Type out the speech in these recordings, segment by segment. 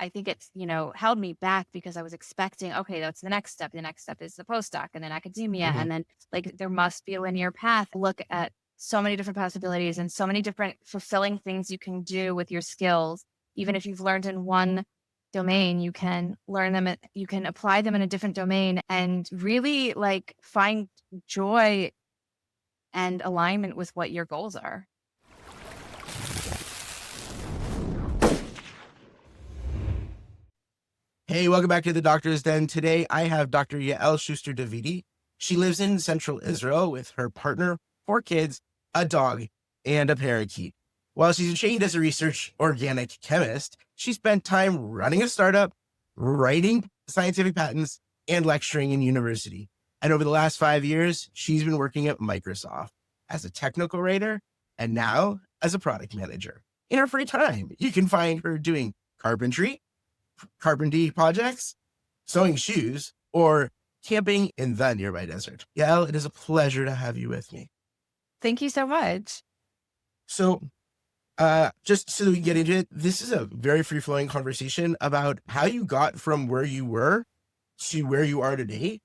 I think it's, held me back because I was expecting, okay, that's the next step. The next step is the postdoc and then academia. Mhm. And then like there must be a linear path. Look at so many different possibilities and so many different fulfilling things you can do with your skills. Even if you've learned in one domain, you can learn them, you can apply them in a different domain and really like find joy and alignment with what your goals are. Hey, welcome back to the Doctor's Den. Today I have Dr. Yael Schuster-Davidi. She lives in central Israel with her partner, 4 kids, a dog, and a parakeet. While she's trained as a research organic chemist, she spent time running a startup, writing scientific patents, and lecturing in university. And over the last 5 years, she's been working at Microsoft as a technical writer and now as a product manager. In her free time, you can find her doing carpentry projects, sewing shoes, or camping in the nearby desert. Yael, it is a pleasure to have you with me. Thank you so much. So, just so that we can get into it, this is a very free-flowing conversation about how you got from where you were to where you are today,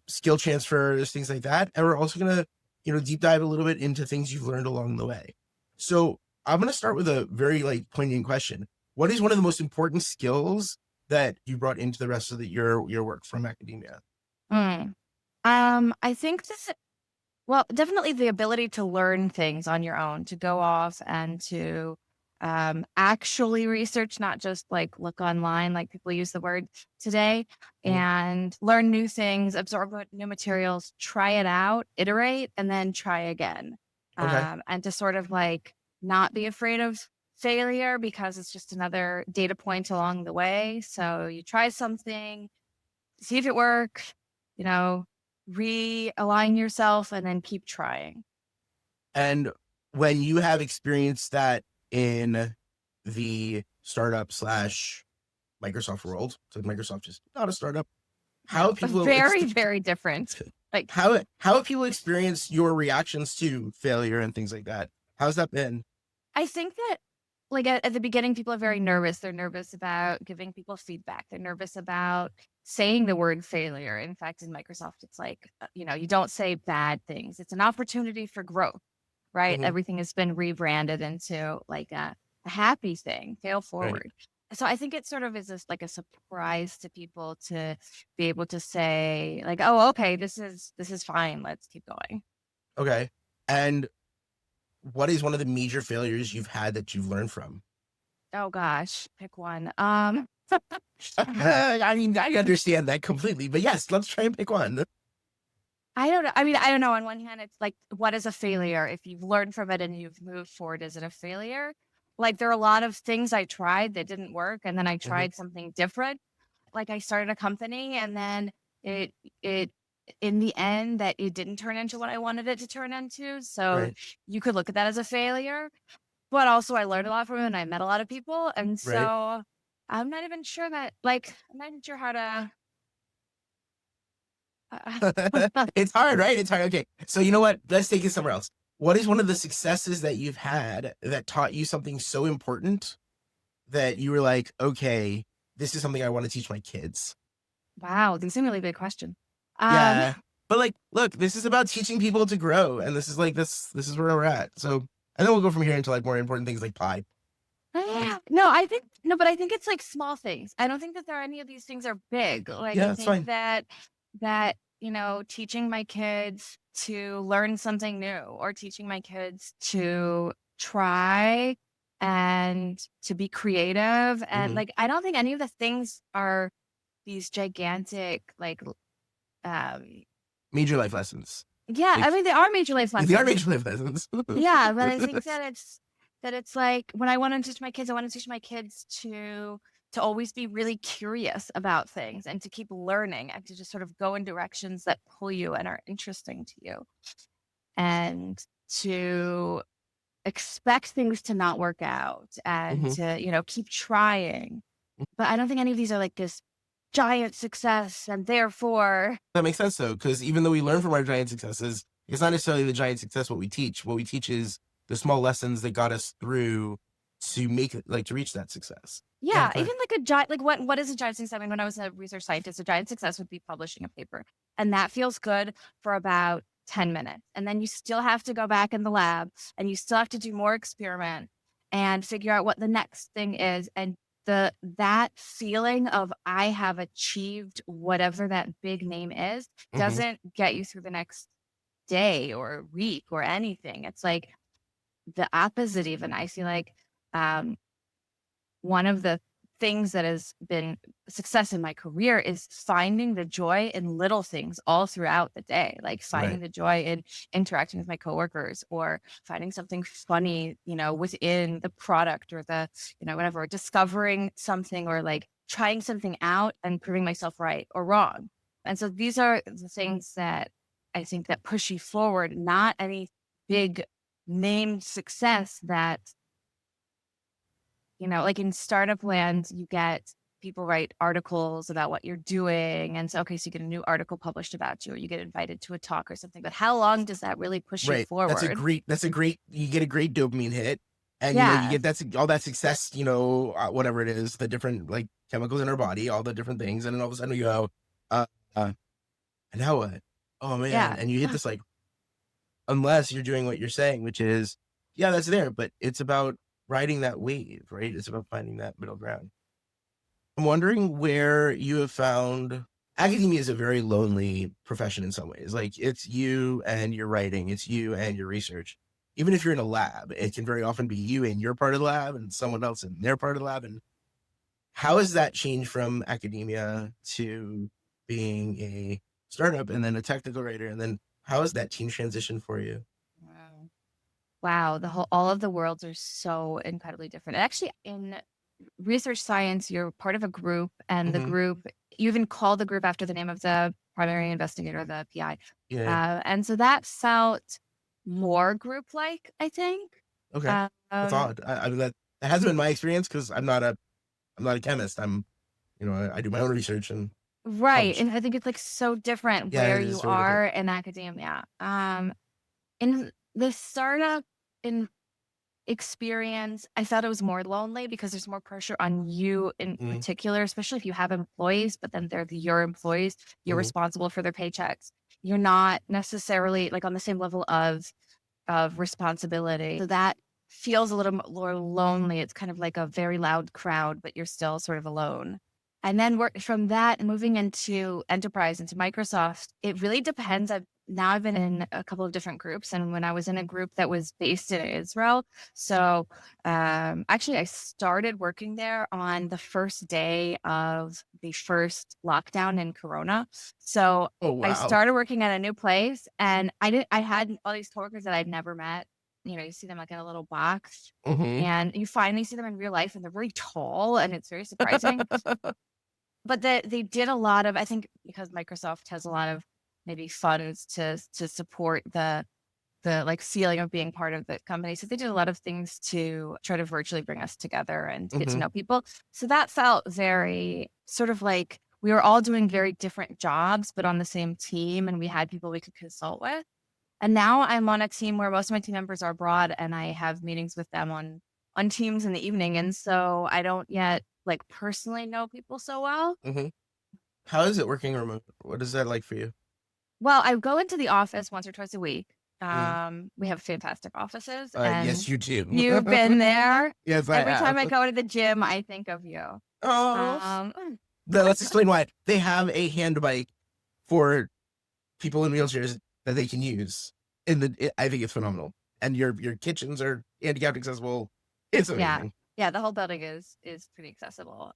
skill transfers, things like that. And we're also going to, deep dive a little bit into things you've learned along the way. So I'm going to start with a very poignant question. What is one of the most important skills that you brought into the rest of your work from academia? Mm. I think definitely the ability to learn things on your own, to go off and to actually research, not just like look online, like people use the word today, Mhm. and learn new things, absorb new materials, try it out, iterate, and then try again. Okay. And to sort of like not be afraid of failure because it's just another data point along the way. So you try something, see if it works, you know, realign yourself and then keep trying. And when you have experienced that in the startup slash Microsoft world, so Microsoft is not a startup, how No, have but people very, very different. Like, how have people experienced your reactions to failure and things like that? How's that been? I think that like at the beginning, people are very nervous. They're nervous about giving people feedback. They're nervous about saying the word failure. In fact, in Microsoft, it's like, you don't say bad things. It's an opportunity for growth, right? Mhm. Everything has been rebranded into like a happy thing, fail Right. forward. So I think it sort of is like a surprise to people to be able to say like, oh, okay, this is fine. Let's keep going. Okay. And what is one of the major failures you've had that you've learned from? Oh gosh, pick one. I mean, I understand that completely, but yes, let's try and pick one. I don't know. I mean, I don't know. On one hand, it's like, what is a failure? If you've learned from it and you've moved forward, is it a failure? Like, there are a lot of things I tried that didn't work, and then I Mhm. tried something different. Like, I started a company, and then it, in the end, that it didn't turn into what I wanted it to turn into. So Right. you could look at that as a failure, but also I learned a lot from it, and I met a lot of people, and Right. so I'm not even sure that, like, I'm not even sure how to. It's hard, right? It's hard. Okay. So you know what? Let's take it somewhere else. What is one of the successes that you've had that taught you something so important that you were like, okay, this is something I want to teach my kids? Wow, these are really big question. Um, Yeah. But look, this is about teaching people to grow. And this is this is where we're at. So and then we'll go from here into more important things like pie. no, but I think it's like small things. I don't think that there are any of these things are big. Like Yeah, I that's think fine. that teaching my kids to learn something new or teaching my kids to try and to be creative and Hmm. like I don't think any of the things are these gigantic like um Major life lessons. yeah, I Like mean they are major life they are lessons. major life lessons. Yeah, but I think that it's like when I wanna teach my kids, I wanna teach my kids to always be really curious about things and to keep learning and to just sort of go in directions that pull you and are interesting to you. And to expect things to not work out and Hmm. to, keep trying. But I don't think any of these are like this giant success and therefore That makes sense though, because even though we learn from our giant successes, it's not necessarily the giant success what we teach. What we teach is the small lessons that got us through to make it, like, to reach that success? Yeah, Yeah, go ahead. even like a giant, like what is a giant success? I mean, when I was a research scientist, a giant success would be publishing a paper. And that feels good for about 10 minutes. And then you still have to go back in the lab and you still have to do more experiment and figure out what the next thing is. And that feeling of I have achieved whatever that big name is Mhm. doesn't get you through the next day or week or anything. It's like the opposite even. I feel like um one of the things that has been success in my career is finding the joy in little things all throughout the day, like finding Right. the joy in interacting with my coworkers or finding something funny, within the product or the, whatever, discovering something or like trying something out and proving myself right or wrong. And so these are the things that I think that push you forward, not any big named success that like in startup land, you get people write articles about what you're doing. And so, okay, so you get a new article published about you, or you get invited to a talk or something. But how long does that really push you Right. forward? That's a great, you get a great dopamine hit, and, you Yeah. get all that success, whatever it is, the different, like, chemicals in our body, all the different things, and then all of a sudden you go, uh, uh, "And now what? Oh, man," Yeah. and you hit this, like, unless you're doing what you're saying, which is, yeah, that's there, but it's about riding that wave, right? It's about finding that middle ground. I'm wondering where you have found academia is a very lonely profession in some ways. Like, it's you and your writing, it's you and your research. Even if you're in a lab, it can very often be you and your part of the lab and someone else in their part of the lab. And how has that changed from academia to being a startup and then a technical writer? And then how has that team transition for you? Wow. Wow. All of the worlds are so incredibly different. And actually, in research science, you're part of a group, and the Hmm. group, you even call the group after the name of the primary investigator, the PI. Yeah. And so that felt more group like, I think. Okay. That's Um, odd. I mean, that hasn't been my experience because I'm not a chemist. I do my own research and Right, publish. and I think it's, like, so different Yeah, where it is you very different. are in academia. In the startup in experience, I felt it was more lonely because there's more pressure on you in Mhm, particular, especially if you have employees, but then they're your employees. You're mhm, responsible for their paychecks. You're not necessarily, like, on the same level of responsibility. So that feels a little more lonely. It's kind of like a very loud crowd, but you're still sort of alone. And then from that moving into enterprise, into Microsoft, it really depends. I've been in a couple of different groups, and when I was in a group that was based in Israel, so actually I started working there on the first day of the first lockdown in Corona. So oh, I wow. started working at a new place, and I had all these coworkers that I'd never met. You see them like in a little box, Mhm. and you finally see them in real life, and they're really tall, and it's very surprising. But they did a lot of, I think, because Microsoft has a lot of maybe funds to support the like feeling of being part of the company. So they did a lot of things to try to virtually bring us together and get to Mhm, know people. So that felt very sort of like we were all doing very different jobs, but on the same team, and we had people we could consult with. And now I'm on a team where most of my team members are abroad, and I have meetings with them on Teams in the evening. And so I don't yet like personally know people so well. mhm. How is it working remote? What is that like for you? Well, I go into the office once or twice a week. Mhm. We have fantastic offices, Yes, and you do. you've been there. Yes, I Every have. time I go to the gym, I think of you. Oh, Um, let's explain why. They have a hand bike for people in wheelchairs that they can use. I think it's phenomenal. And your kitchens are handicapped accessible. It's yeah, amazing. yeah, the whole building is pretty accessible.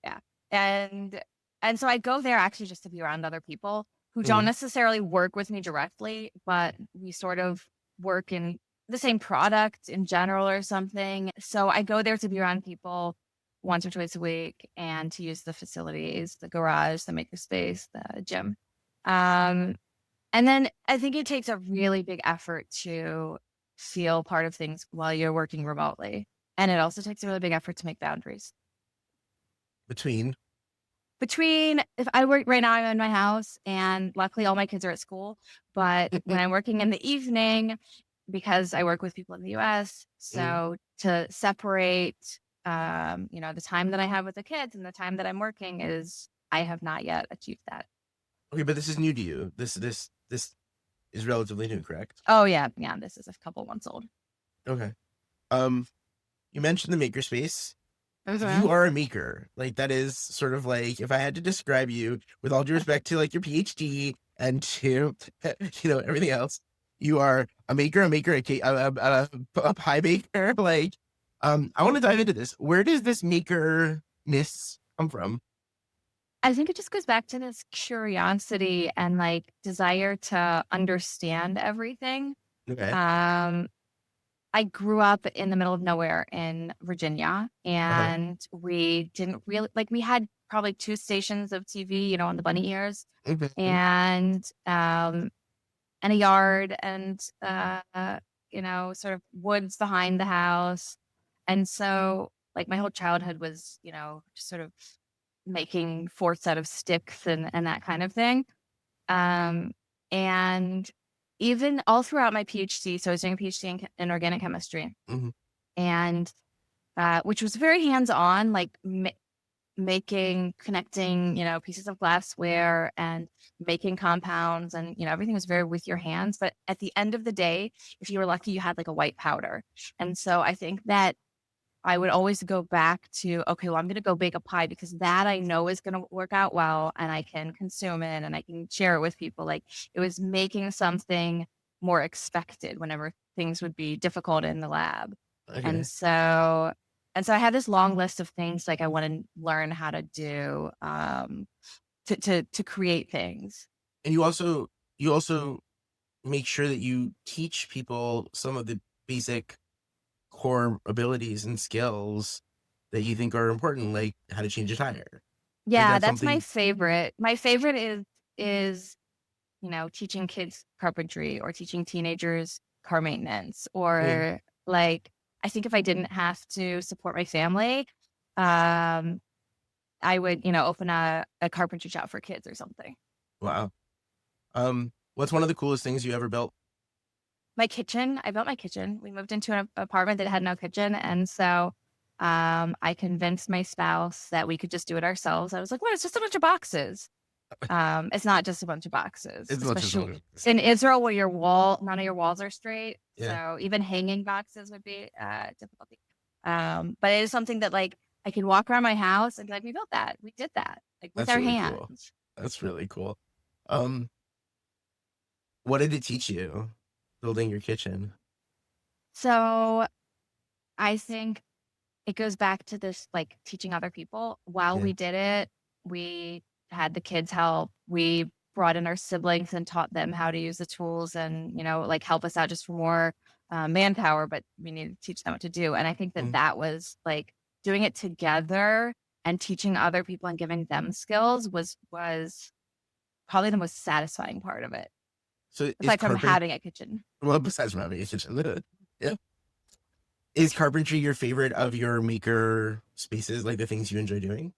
Yeah, and and so I go there actually just to be around other people who don't Mhm, necessarily work with me directly, but we sort of work in the same product in general or something. So I go there to be around people once or twice a week and to use the facilities, the garage, the makerspace, the gym. Um, and then I think it takes a really big effort to feel part of things while you're working remotely. And it also takes a really big effort to make boundaries. between. Between if I work right now, I'm in my house and luckily all my kids are at school. But when I'm working in the evening, because I work with people in the US. Mm. So to separate, the time that I have with the kids and the time that I'm working I have not yet achieved that. Okay, but this is new to you. This is relatively new, correct? Oh yeah. Yeah. This is a couple months old. Okay. Um, you mentioned the makerspace. Mhm. You are a maker. Like that is sort of like if I had to describe you with all due respect to like your PhD and to everything else, you are a maker, a pie baker. Like, I want to dive into this. Where does this makerness come from? I think it just goes back to this curiosity and like desire to understand everything. Okay. Um, I grew up in the middle of nowhere in Virginia, Uh-huh. and we didn't really like we had probably two stations of TV, on the bunny ears, Mhm. and and a yard, and sort of woods behind the house. And so like my whole childhood was, just sort of making forts out of sticks and that kind of thing. Um, and even all throughout my PhD, so I was doing a PhD in organic chemistry, Mhm. and which was very hands-on, like making, connecting, pieces of glassware and making compounds, and everything was very with your hands. But at the end of the day, if you were lucky, you had like a white powder. And so I think that I would always go back to, okay, well, I'm going to go bake a pie because that I know is going to work out well and I can consume it and I can share it with people. Like it was making something more expected whenever things would be difficult in the lab. And Okay. so, I had this long list of things like I want to learn how to do, to create things. And you also make sure that you teach people some of the basic core abilities and skills that you think are important, like how to change a tire. Like Yeah, that's that's my something. favorite. My favorite is teaching kids carpentry or teaching teenagers car maintenance, Mm. or like I think if I didn't have to support my family, um, I would, open a carpentry shop for kids or something. Wow. What's one of the coolest things you ever built? My kitchen, I built my kitchen. We moved into an apartment that had no kitchen. And so I convinced my spouse that we could just do it ourselves. I was like, what? It's just a bunch of boxes. It's not just a bunch of boxes, It's much as especially well. in Israel where none of your walls are straight. Yeah, So even hanging boxes would be difficulty. But it is something that like I can walk around my house and be like, we built that. We did that like with that's our really cool. hands. That's really cool. Um, what did it teach you building your kitchen? So I think it goes back to this like teaching other people. While Yeah. we did it, we had the kids help. We brought in our siblings and taught them how to use the tools and, like help us out just for more manpower, but we needed to teach them what to do. And I think that Mm. that was like doing it together and teaching other people and giving them skills was probably the most satisfying part of it, So is aside from carpent having a kitchen. well besides from having a kitchen, yeah. Is carpentry your favorite of your maker spaces, like the things you enjoy doing?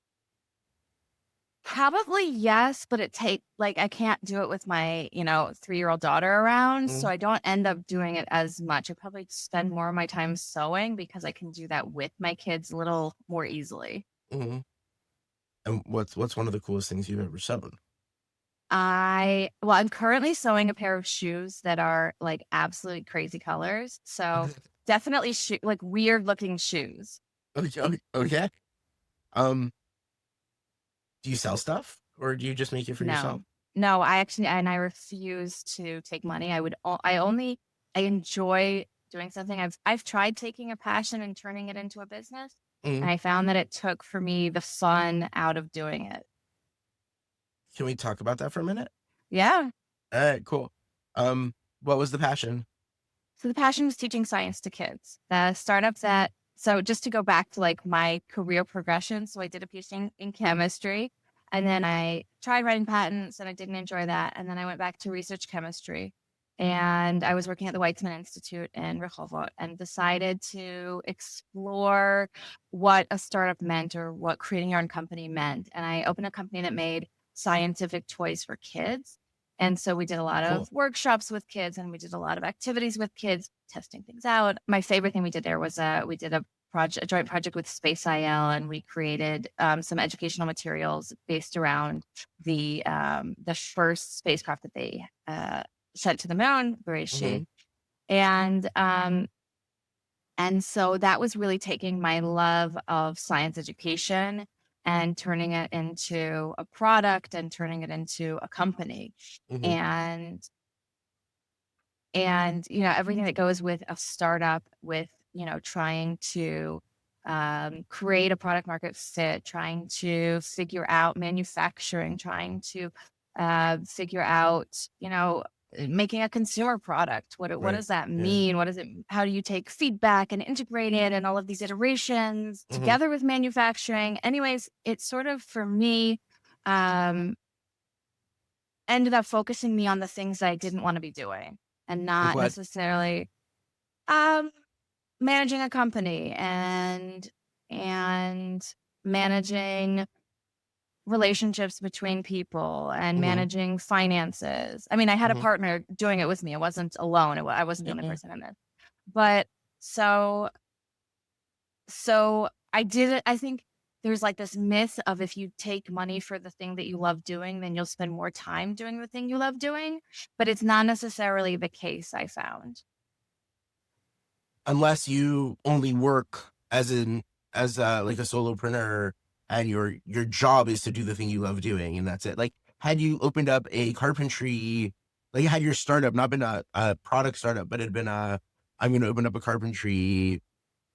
Probably yes, but I can't do it with my, 3-year-old daughter around, so Mm. I don't end up doing it as much. I probably spend more of my time sewing because I can do that with my kids a little more easily. Hmm. And what's one of the coolest things you've ever sewn? I'm currently sewing a pair of shoes that are like absolutely crazy colors. So definitely like weird looking shoes. Okay, okay, okay. Um, do you sell stuff or do you just make it for yourself? No, no, I refuse to take money. I enjoy doing something. I've tried taking a passion and turning it into a business, Mm. and I found that it took for me the fun out of doing it. Can we talk about that for a minute? Yeah. All right, cool. What was the passion? So the passion was teaching science to kids. The startup that so just to go back to like my career progression. So I did a PhD in chemistry, and then I tried writing patents and I didn't enjoy that. And then I went back to research chemistry, and I was working at the Weizmann Institute in Rehovot and decided to explore what a startup meant or what creating your own company meant. And I opened a company that made scientific toys for kids. And so we did a lot Cool. of workshops with kids, and we did a lot of activities with kids, testing things out. My favorite thing we did there was we did a joint project with Space IL, and we created some educational materials based around the first spacecraft that they sent to the moon, Hmm. She. And so that was really taking my love of science education and turning it into a product and turning it into a company. Hmm. And everything that goes with a startup, with trying to create a product market fit, trying to figure out manufacturing, trying to figure out making a consumer product. What Right. does that Yeah. mean? What is it? How do you take feedback and integrate it and all of these iterations Hmm. together with manufacturing? Anyways, it's sort of, for me, um ended up focusing me on the things I didn't want to be doing, and Like not what? necessarily um managing a company, and managing relationships between people, and Hmm. managing finances. I mean, I had a Hmm. partner doing it with me. I wasn't alone. I wasn't the only Yeah. person in this. But so I did it. I think there's like this myth of, if you take money for the thing that you love doing, then you'll spend more time doing the thing you love doing. But it's not necessarily the case, I found. Unless you only work as like a solopreneur, and your job is to do the thing you love doing, and that's it. Like, had you opened up a carpentry, like had your startup not been a product startup, but it had been I'm going to open up a carpentry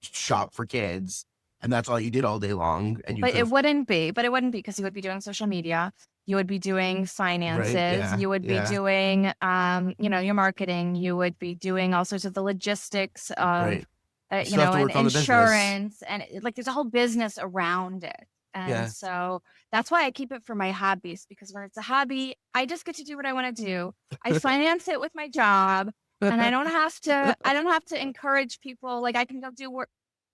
shop for kids, and that's all you did all day long, and you But could it have. wouldn't be. But it wouldn't be, because you would be doing social media. You would be doing Right. finances. Yeah. You would be Yeah. doing, your marketing. You would be doing all sorts of the logistics of, Right. You still have to and work on the business. insurance, and like there's a whole business around it. And Yeah. so that's why I keep it for my hobbies, because when it's a hobby, I just get to do what I want to do. I finance it with my job, and I don't have to encourage people. Like, I can go do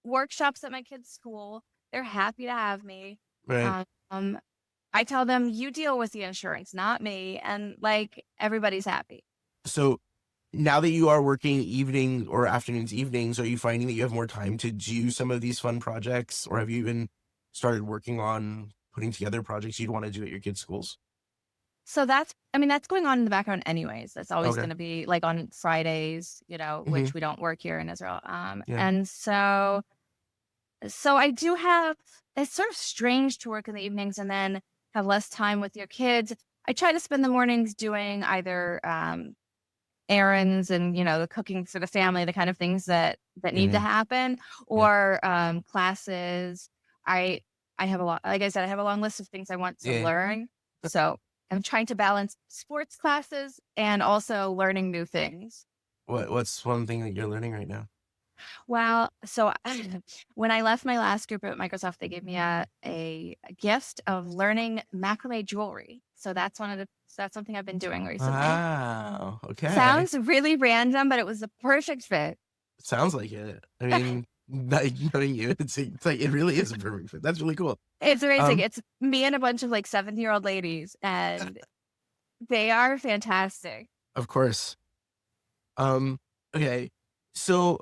workshops at my kids' school. They're happy to have me. Right. Um, I tell them, you deal with the insurance, not me. And like, everybody's happy. So now that you are working evening or afternoons, evenings, are you finding that you have more time to do some of these fun projects, or have you even started working on putting together projects you'd want to do at your kids' schools? So that's going on in the background anyways. That's always Okay. going to be like on Fridays, Hmm. which we don't work here in Israel. Yeah. And so I do have, it's sort of strange to work in the evenings and then have less time with your kids. I try to spend the mornings doing either errands and the cooking for the family, the kind of things that need to Hmm. happen, Yeah. or classes. I i have a lot, like I said, I have a long list of things I want to Yeah. learn. So I'm trying to balance sports classes and also learning new things. What's one thing that you're learning right now? Well, so when I left my last group at Microsoft, they gave me a gift of learning macrame jewelry. So that's something I've been doing recently. Wow. Okay. Sounds really random, but it was the perfect fit. Sounds like it. I mean, like, knowing you, it's like it really is a perfect fit. That's really cool. It's amazing. Um, It's me and a bunch of like 70-year-old ladies, and they are fantastic. of course. Um, okay. So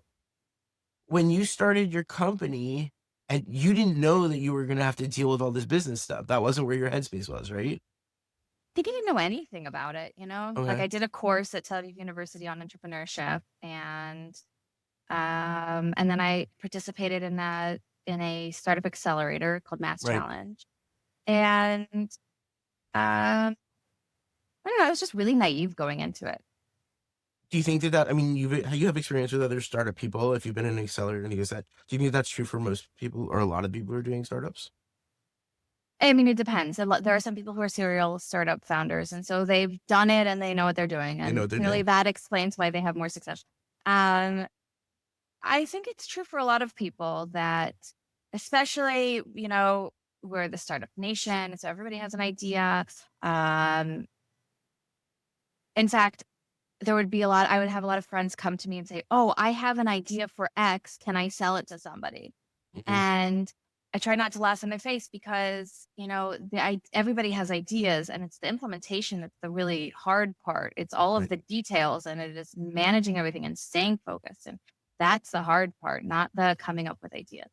when you started your company, and you didn't know that you were going to have to deal with all this business stuff, that wasn't where your headspace was, right? I think I didn't know anything about it. Like, Okay. I did a course at Tel Aviv University on entrepreneurship, and then I participated in a startup accelerator called Mass Right. Challenge. And I don't know, I was just really naive going into it. Do you think I mean, you have experience with other startup people, if you've been in an accelerator and things like that. Do you think that's true for most people, or a lot of people who are doing startups? I mean, it depends. There are some people who are serial startup founders, and so they've done it and they know what they're doing, They know and what they're clearly doing. that explains why they have more success. Um, I think it's true for a lot of people that, especially, we're the startup nation, so everybody has an idea. Um, in fact, I would have a lot of friends come to me and say, "Oh, I have an idea for X. Can I sell it to somebody?" Hmm. And I try not to laugh in their face because, everybody has ideas and it's the implementation that's the really hard part. It's all of Right. the details and it is managing everything and staying focused. And that's the hard part, not the coming up with ideas.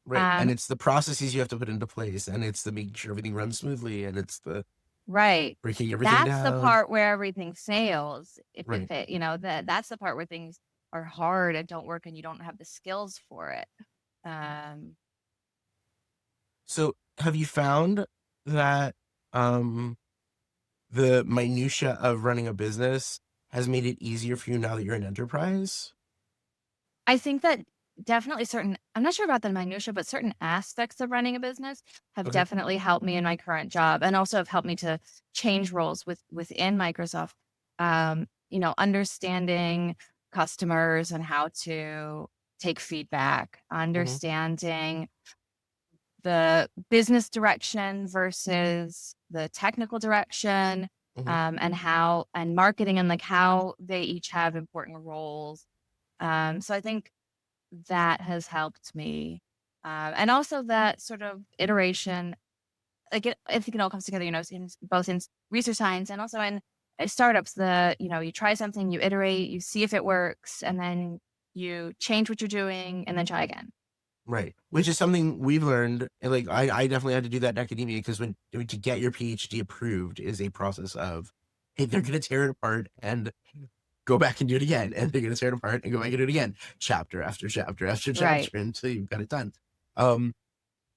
Right. And Um, it's the processes you have to put into place, and it's the making sure everything runs smoothly, and it's the right. breaking everything That's the down. part where everything fails. If Right. it, that's the part where things are hard and don't work and you don't have the skills for it. Um, So have you found that um the minutia of running a business has made it easier for you now that you're an enterprise? I think that definitely I'm not sure about the minutia, but certain aspects of running a business have Okay. definitely helped me in my current job and also have helped me to change roles within Microsoft. Understanding customers and how to take feedback, Hmm. understanding the business direction versus the technical direction, Hmm. and marketing and like how they each have important roles. So I think that has helped me. And also that sort of iteration, I think it all comes together, both in research science and also in startups. You try something, you iterate, you see if it works, and then you change what you're doing and then try again. Right. Which is something we've learned. And like I definitely had to do that in academia, because to get your PhD approved is a process of, hey, they're gonna tear it apart and go back and do it again. And they're gonna tear it apart and go back and do it again. Chapter after chapter after Right. chapter until you've got it done. Um,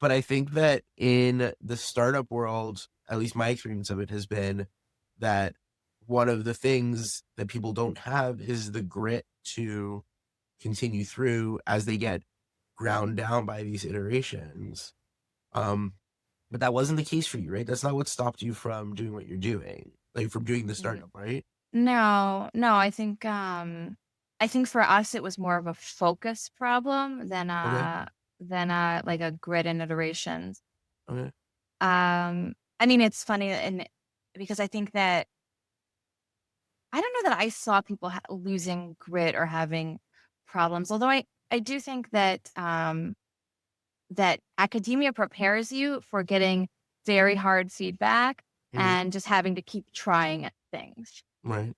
but I think that in the startup world, at least my experience of it has been that one of the things that people don't have is the grit to continue through as they get ground down by these iterations. Um, but that wasn't the case for you, right? That's not what stopped you from doing what you're doing, like from doing the Mhm. startup, right? No, no, I think for us it was more of a focus problem Okay. than like a grid and iterations. Okay. I mean, it's funny and because I think that I don't know that I saw people losing grit or having problems. Although I do think that that academia prepares you for getting very hard feedback Hmm. and just having to keep trying at things. Right.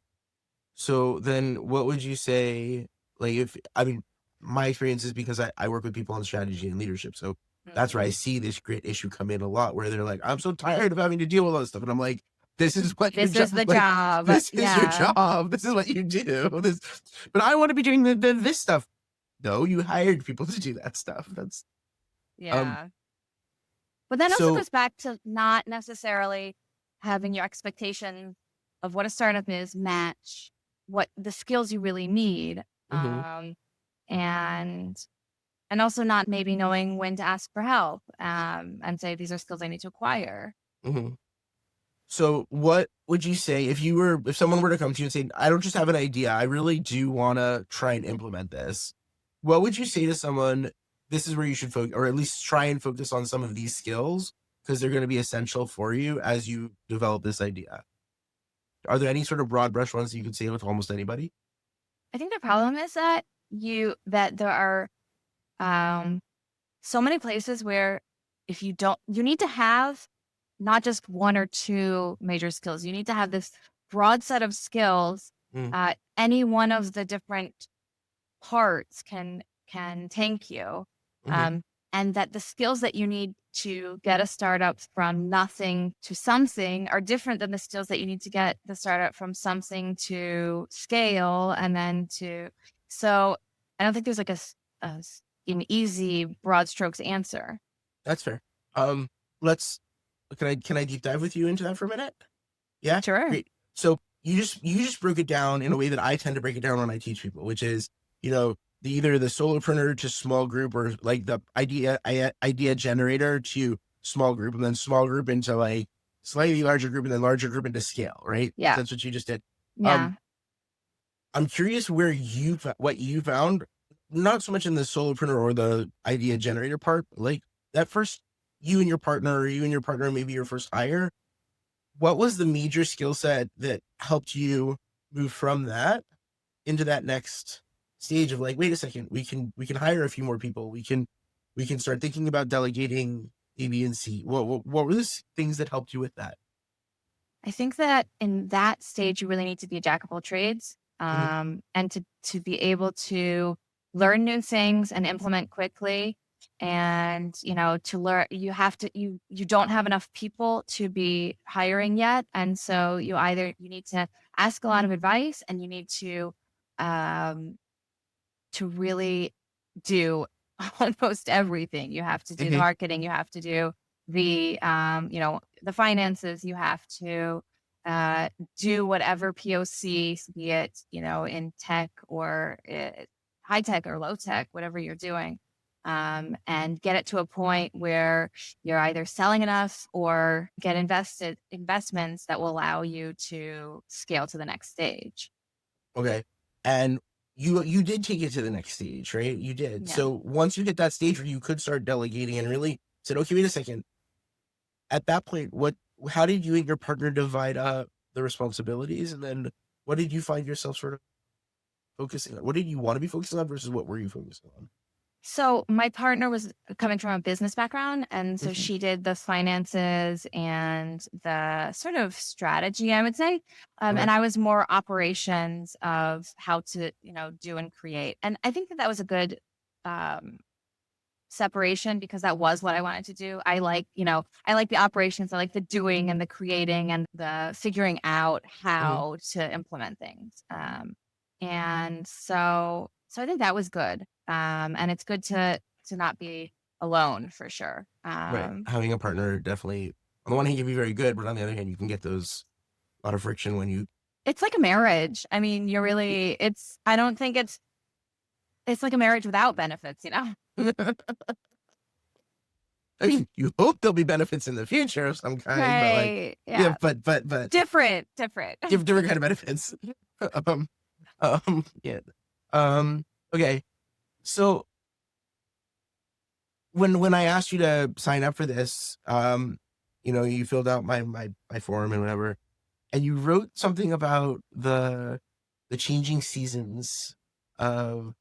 So then what would you say, like, if, I mean, my experience is because I work with people on strategy and leadership. So that's where I Mhm. see this grit issue come in a lot, where they're like, I'm so tired of having to deal with all this stuff. And I'm like, this is what your This job, is the like, job. this is your Yeah. job. This is what you do. This, but I want to be doing this stuff. No, you hired people to do that stuff. That's, um, Yeah. But that also so, goes back to not necessarily having your expectations of what a startup is match what the skills you really need. mhm, Um, and also not maybe knowing when to ask for help, and say, these are skills I need to acquire. mhm. So what would you say if someone were to come to you and say, I don't just have an idea, I really do want to try and implement this. What would you say to someone, this is where you should focus, or at least try and focus on some of these skills, because they're going to be essential for you as you develop this idea? Are there any sort of broad brush ones that you could say with almost anybody? I think the problem is that there are um, so many places where if you don't, you need to have not just one or two major skills. You need to have this broad set of skills. Mm, Any one of the different parts can tank you, mhm, um, and that the skills that you need to get a startup from nothing to something are different than the skills that you need to get the startup from something to scale and then to. So I don't think there's like an easy broad strokes answer. that's fair. Um, let's, can I deep dive with you into that for a minute? Yeah, Sure. great. So you just broke it down in a way that I tend to break it down when I teach people, which is, either the solopreneur to small group, or like the idea generator to small group, and then small group into like slightly larger group, and then larger group into scale, right? Yeah. That's what you just did. Um, Yeah. I'm curious what you found, not so much in the solopreneur or the idea generator part, but like that first, you and your partner, or you and your partner, maybe your first hire, what was the major skill set that helped you move from that into that next stage of like, wait a second, we can hire a few more people. we can start thinking about delegating A, B, and C. What were the things that helped you with that? I think that in that stage, you really need to be a jack of all trades, Hmm. and to be able to learn new things and implement quickly. And to learn, you have to you don't have enough people to be hiring yet, and so you need to ask a lot of advice, and you need um, to really do almost everything. You have to do the Hmm. marketing, you have to do the finances, you have to uh, do whatever POC, be it, in tech or high tech or low tech, whatever you're doing. And get it to a point where you're either selling enough or get investments that will allow you to scale to the next stage. Okay. And you did take it to the next stage, right? You did. Yeah. So once you hit that stage where you could start delegating and really said, okay, wait a second. At that point, how did you and your partner divide up the responsibilities? And then what did you find yourself sort of focusing on? What did you want to be focusing on versus what were you focusing on? So my partner was coming from a business background, and so Hmm. she did the finances and the sort of strategy, I would say. Okay. And I was more operations of how to, do and create. And I think that that was a good um, separation because that was what I wanted to do. I like the operations, I like the doing and the creating and the figuring out Hmm. how to implement things. And so I think that was good. And it's good to not be alone for sure. Right. Having a partner definitely, on the one hand, can be very good, but on the other hand, you can get those a lot of friction when you. It's like a marriage. I mean, I don't think it's like a marriage without benefits. I mean, you hope there'll be benefits in the future of some kind, but like, Right. yeah, Yeah. but Different. give different kind of benefits. um, yeah. Okay. So when I asked you to sign up for this, you filled out my form and whatever, and you wrote something about the changing seasons of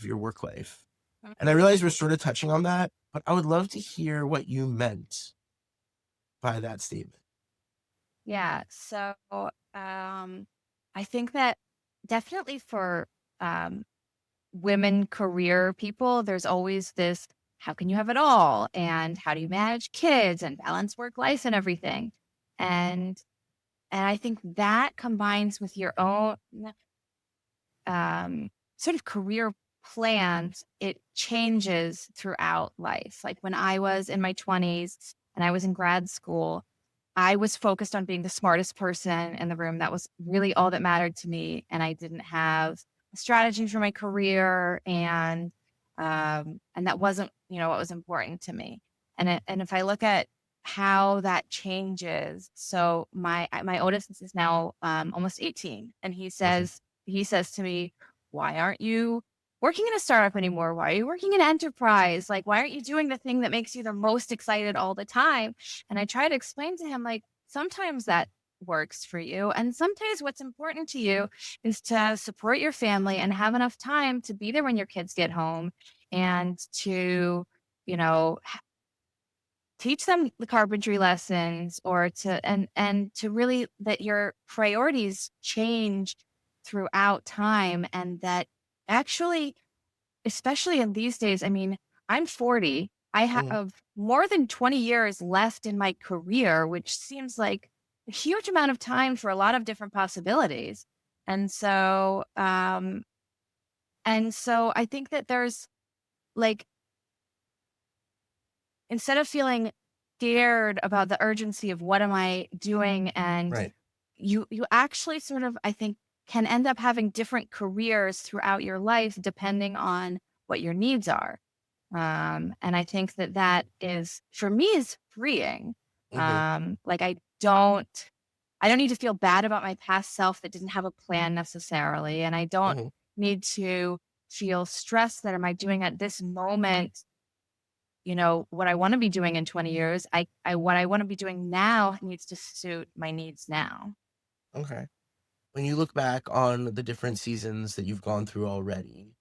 your work life. And I realize we're sort of touching on that, but I would love to hear what you meant by that statement. Yeah. So, I think that definitely for um, women career people, there's always this how can you have it all? And how do you manage kids and balance work life and everything? And and I think that combines with your own sort of career plans, it changes throughout life. Like when I was in my 20s and I was in grad school, I was focused on being the smartest person in the room. That was really all that mattered to me. And I didn't have a strategy for my career, and that wasn't, what was important to me. And if I look at how that changes, so my oldest is now almost 18, and Okay. he says to me, "Why aren't you working in a startup anymore? Why are you working in enterprise? Like, why aren't you doing the thing that makes you the most excited all the time?" And I try to explain to him, like, sometimes that works for you. And sometimes what's important to you is to support your family and have enough time to be there when your kids get home and to, you know, teach them the carpentry lessons or and to really that your priorities change throughout time and that actually especially in these days, I mean, I'm 40. I Mhm. have more than 20 years left in my career, which seems like a huge amount of time for a lot of different possibilities. And so, I think that there's like, instead of feeling scared about the urgency of what am I doing, and Right. you actually sort of, I think, can end up having different careers throughout your life depending on what your needs are. And I think that that is for me is freeing. Hmm. Like I don't need to feel bad about my past self that didn't have a plan necessarily. And I don't Hmm. need to feel stressed that am I doing at this moment, what I want to be doing in 20 years. What I want to be doing now needs to suit my needs now. Okay. When you look back on the different seasons that you've gone through already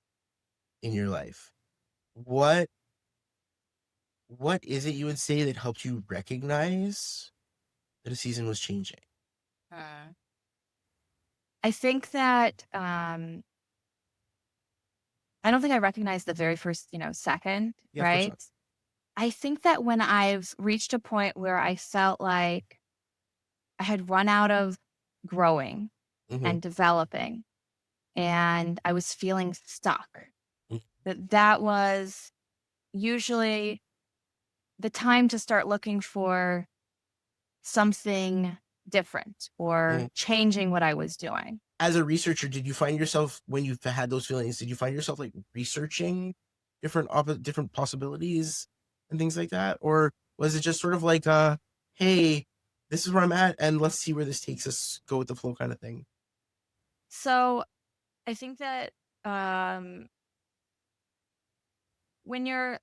in your life, what what is it you would say that helped you recognize that a season was changing? Uh, I think that I don't think I recognized the very first, second, Yeah, of course right? not. I think that when I've reached a point where I felt like I had run out of growing Mm-hmm. and developing and I was feeling stuck, that was usually the time to start looking for something different Mm-hmm. or changing what I was doing. As a researcher, did you find yourself when you've had those feelings? Did you find yourself like researching different possibilities and things like that, or was it just sort of like hey, this is where I'm at, and let's see where this takes us, go with the flow kind of thing? So I think that um, when you're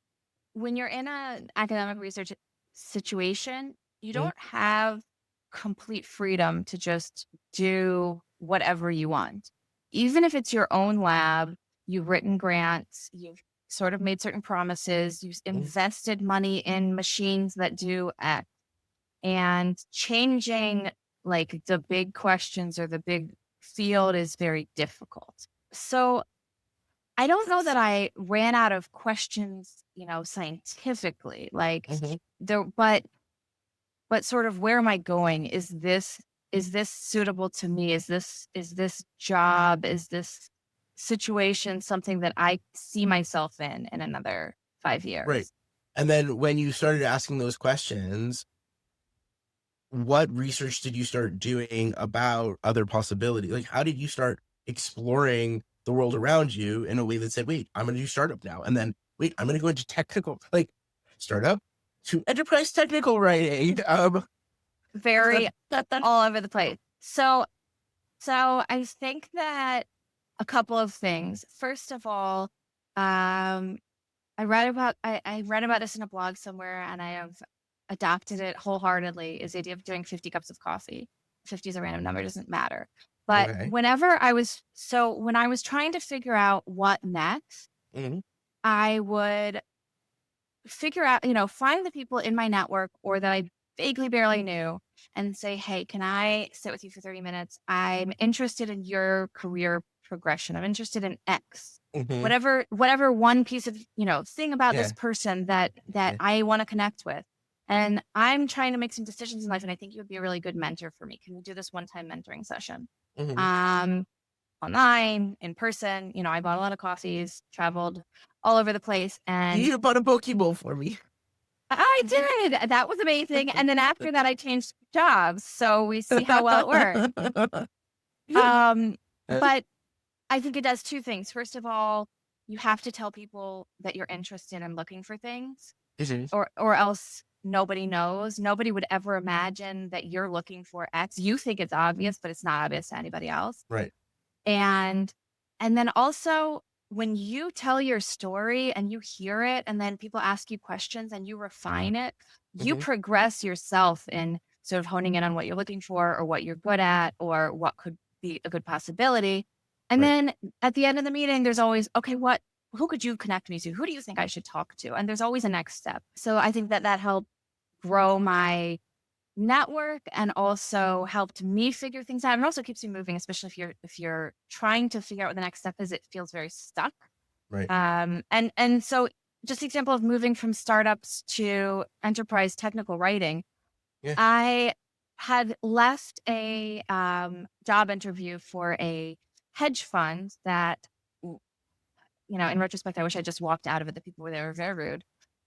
in an academic research situation, you Mm-hmm. don't have complete freedom to just do whatever you want. Even if it's your own lab, you've written grants, you've sort of made certain promises, you've invested money in machines that do X, and changing like the big questions or the big field is very difficult. So I don't know that I ran out of questions, scientifically, like Mm-hmm. there, but sort of where am I going? Is this suitable to me? Is this job? Is this situation something that I see myself in another five Right. years? And then when you started asking those questions, what research did you start doing about other possibilities? Like, how did you start exploring the world around you in a way that said, wait, I'm going to do startup now. And then, wait, I'm going to go into technical, like startup to enterprise technical writing. Very all over the place. So I think that a couple of things. First of all, I read about this in a blog somewhere and I have adopted it wholeheartedly, is the idea of doing 50 cups of coffee. 50 is a random number, doesn't matter. But Okay. when I was trying to figure out what next, Mhm. I would figure out, find the people in my network or that I vaguely barely knew and say, hey, can I sit with you for 30 minutes? I'm interested in your career progression. I'm interested in X. Mhm. Whatever one piece of, thing about this Yeah. person that Yeah. I want to connect with. And I'm trying to make some decisions in life and I think you would be a really good mentor for me. Can we do this one-time mentoring session? Mhm. Um, online, in person, I bought a lot of coffees, traveled all over the place and You bought a Pokeball for me. I did. That was amazing. And then after that, I changed jobs. So we see how well it worked. Um, but I think it does two things. First of all, you have to tell people that you're interested in looking for things, Is it? or else nobody knows. Nobody would ever imagine that you're looking for X. You think it's obvious, but it's not obvious to anybody else. Right. And then also when you tell your story and you hear it and then people ask you questions and you refine it, you Mhm. progress yourself in sort of honing in on what you're looking for or what you're good at or what could be a good possibility. And Right. then at the end of the meeting, there's always, okay, who could you connect me to? Who do you think I should talk to? And there's always a next step. So I think that helped grow my network and also helped me figure things out and also keeps you moving, especially if you're trying to figure out what the next step is. It feels very stuck. Right. And so just example of moving from startups to enterprise technical writing, Yeah. I had left a job interview for a hedge fund that in retrospect, I wish I just walked out of it. The people were there were very rude.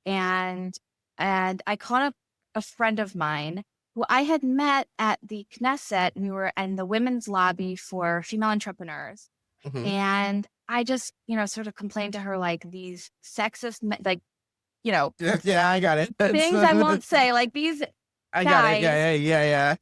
And I caught up a friend of mine who I had met at the Knesset, and we were in the women's lobby for female entrepreneurs. Mhm. And I just, sort of complained to her like these sexist, like, you know, Yeah, yeah, I got it. That's things I won't say, like these I got it. guys. Yeah, yeah, yeah, yeah.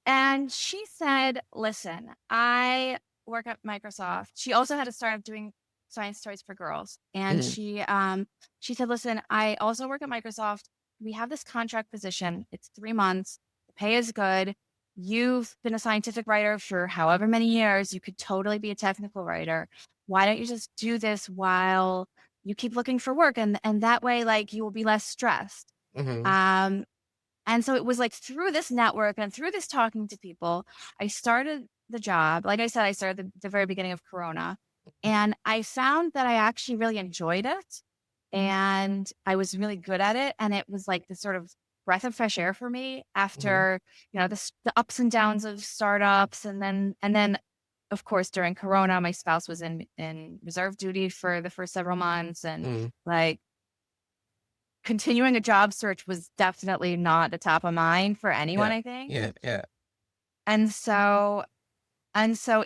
And she said, listen, I work at Microsoft. She also had a startup doing science toys for girls. And Mhm. she said, listen, I also work at Microsoft. We have this contract position. It's 3 months. The pay is good. You've been a scientific writer for however many years. You could totally be a technical writer. Why don't you just do this while you keep looking for work, and that way, like, you will be less stressed. Mm-hmm. Um, and so it was like through this network and through this talking to people, I started the job. Like I said, I started the very beginning of Corona, and I found that I actually really enjoyed it, and I was really good at it. And it was like this sort of breath of fresh air for me Mm-hmm. after, the ups and downs of startups. And then, of course, during Corona, my spouse was in reserve duty for the first several months. And Mm-hmm. like, continuing a job search was definitely not the top of mind for anyone, Yeah. I think. Yeah. Yeah. And so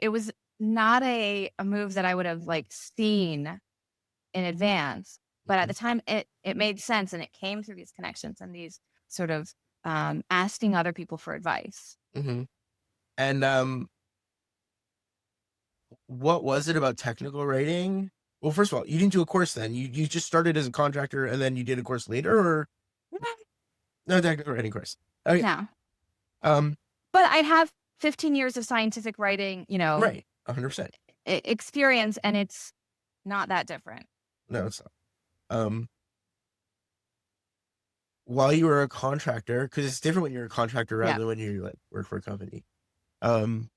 it was not a move that I would have, like, seen in advance, but at Mm-hmm. the time it made sense, and it came through these connections and these sort of, asking other people for advice. Mm-hmm. And what was it about technical writing? Well, first of all, you didn't do a course then. You just started as a contractor and then you did a course later, or no technical writing course? Okay. No. Um. But I have 15 years of scientific writing, Right. 100%. experience, and it's not that different. No, it's not. While you were a contractor, because it's different when you're a contractor rather Yeah. than when you like work for a company. Um,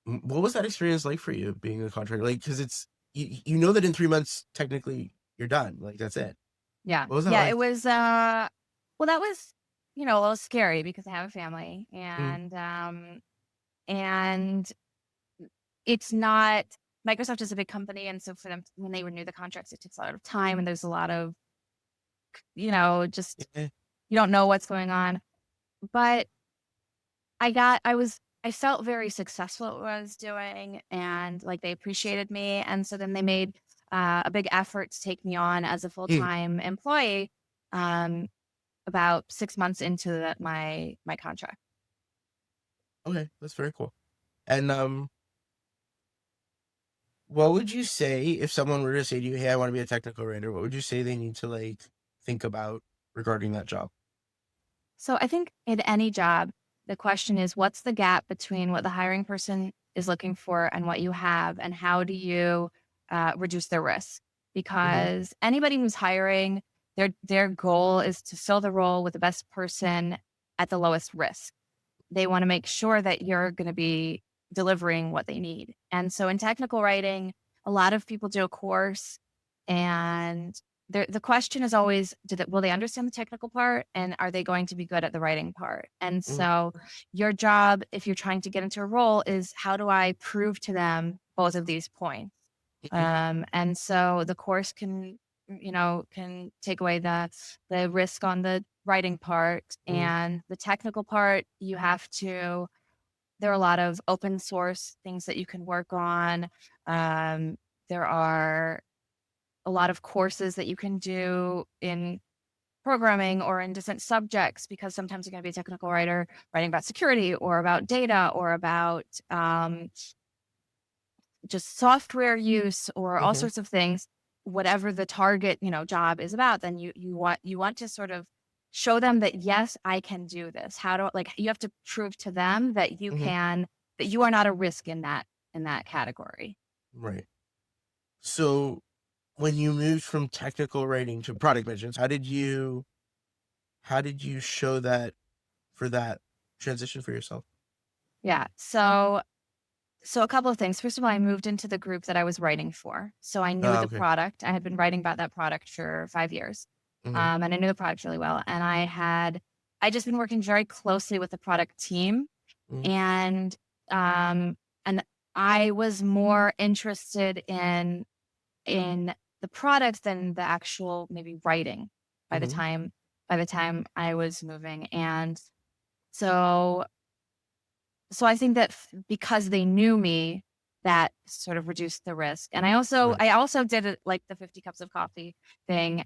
what was that experience like for you being a contractor? Like, because you know that in 3 months technically you're done. Like that's it. Yeah. What was that Yeah, it like? was, well, that was, a little scary because I have a family, Mm, and it's not Microsoft is a big company, and so for them, when they renew the contracts, it takes a lot of time, and there's a lot of, just yeah. you don't know what's going on. But I felt very successful at what I was doing, and like they appreciated me, and so then they made a big effort to take me on as a full Mm, time employee. Um, about 6 months into my contract. okay, that's very cool. And what would you say if someone were to say to you, "Hey, I want to be a technical writer"? What would you say they need to like think about regarding that job? So I think in any job, the question is what's the gap between what the hiring person is looking for and what you have, and how do you reduce their risk? Mm-hmm. Because anybody who's hiring, their goal is to fill the role with the best person at the lowest risk. They want to make sure that you're going to be delivering what they need. And so in technical writing, a lot of people do a course, and the question is always, will they understand the technical part, and are they going to be good at the writing part? And Mm-hmm. so your job, if you're trying to get into a role, is how do I prove to them both of these points? Mm-hmm. And so the course can take away the risk on the writing part, Mm-hmm. and the technical part, there are a lot of open source things that you can work on. There are a lot of courses that you can do in programming or in different subjects, because sometimes you're going to be a technical writer writing about security or about data or about just software use or all Mm-hmm. sorts of things. Whatever the target job is about, then you want to sort of show them that, yes, I can do this. How do, like, you have to prove to them that Mm-hmm. you are not a risk in that category. Right. So when you moved from technical writing to product management, how did you show that for that transition for yourself? Yeah. So a couple of things. First of all, I moved into the group that I was writing for. So I knew the Okay. product. I had been writing about that product for 5 years. Mm-hmm. And I knew the product really well. And I just been working very closely with the product team. Mm-hmm. And um, and I was more interested in the product than the actual maybe writing by the Mm-hmm. time by the time I was moving. And so I think that because they knew me, that sort of reduced the risk. And I also Right. I also did it like the 50 cups of coffee thing,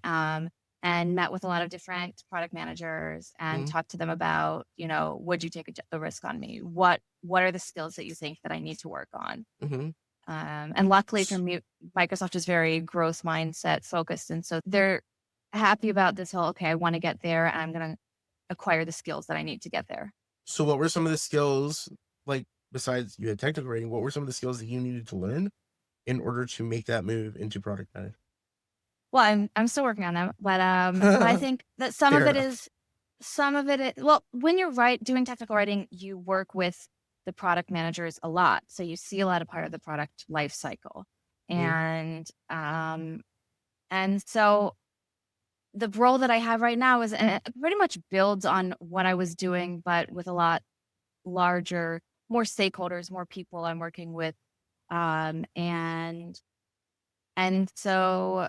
and met with a lot of different product managers and Mm-hmm. talked to them about, would you take the risk on me? What are the skills that you think that I need to work on? Mm-hmm. And luckily for me, Microsoft is very growth mindset focused, and so they're happy about this whole, okay, I want to get there, and I'm going to acquire the skills that I need to get there. So what were some of the skills, like besides you had technical writing, what were some of the skills that you needed to learn in order to make that move into product Well, I'm still working on that, but I management? think that Fair enough. some of it is, well, when you're doing technical writing, you work with the product managers a lot, so you see a lot of part of the product life cycle, Mhm. and so the role that I have right now is pretty much builds on what I was doing, but with a lot larger, more stakeholders, more people I'm working with, um, and and so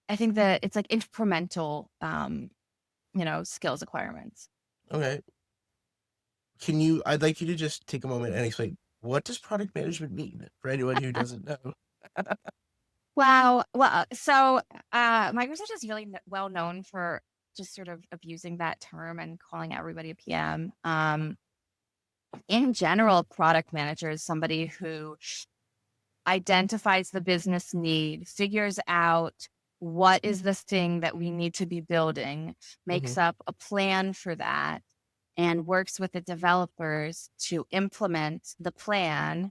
I think that it's like incremental, skills acquirements. Okay. I'd like you to just take a moment and explain, what does product management mean for anyone who doesn't know? Wow. Well, so Microsoft is really well known for just sort of abusing that term and calling everybody a PM. In general, product manager is somebody who identifies the business need, figures out what is the thing that we need to be building, Hmm. makes up a plan for that, and works with the developers to implement the plan,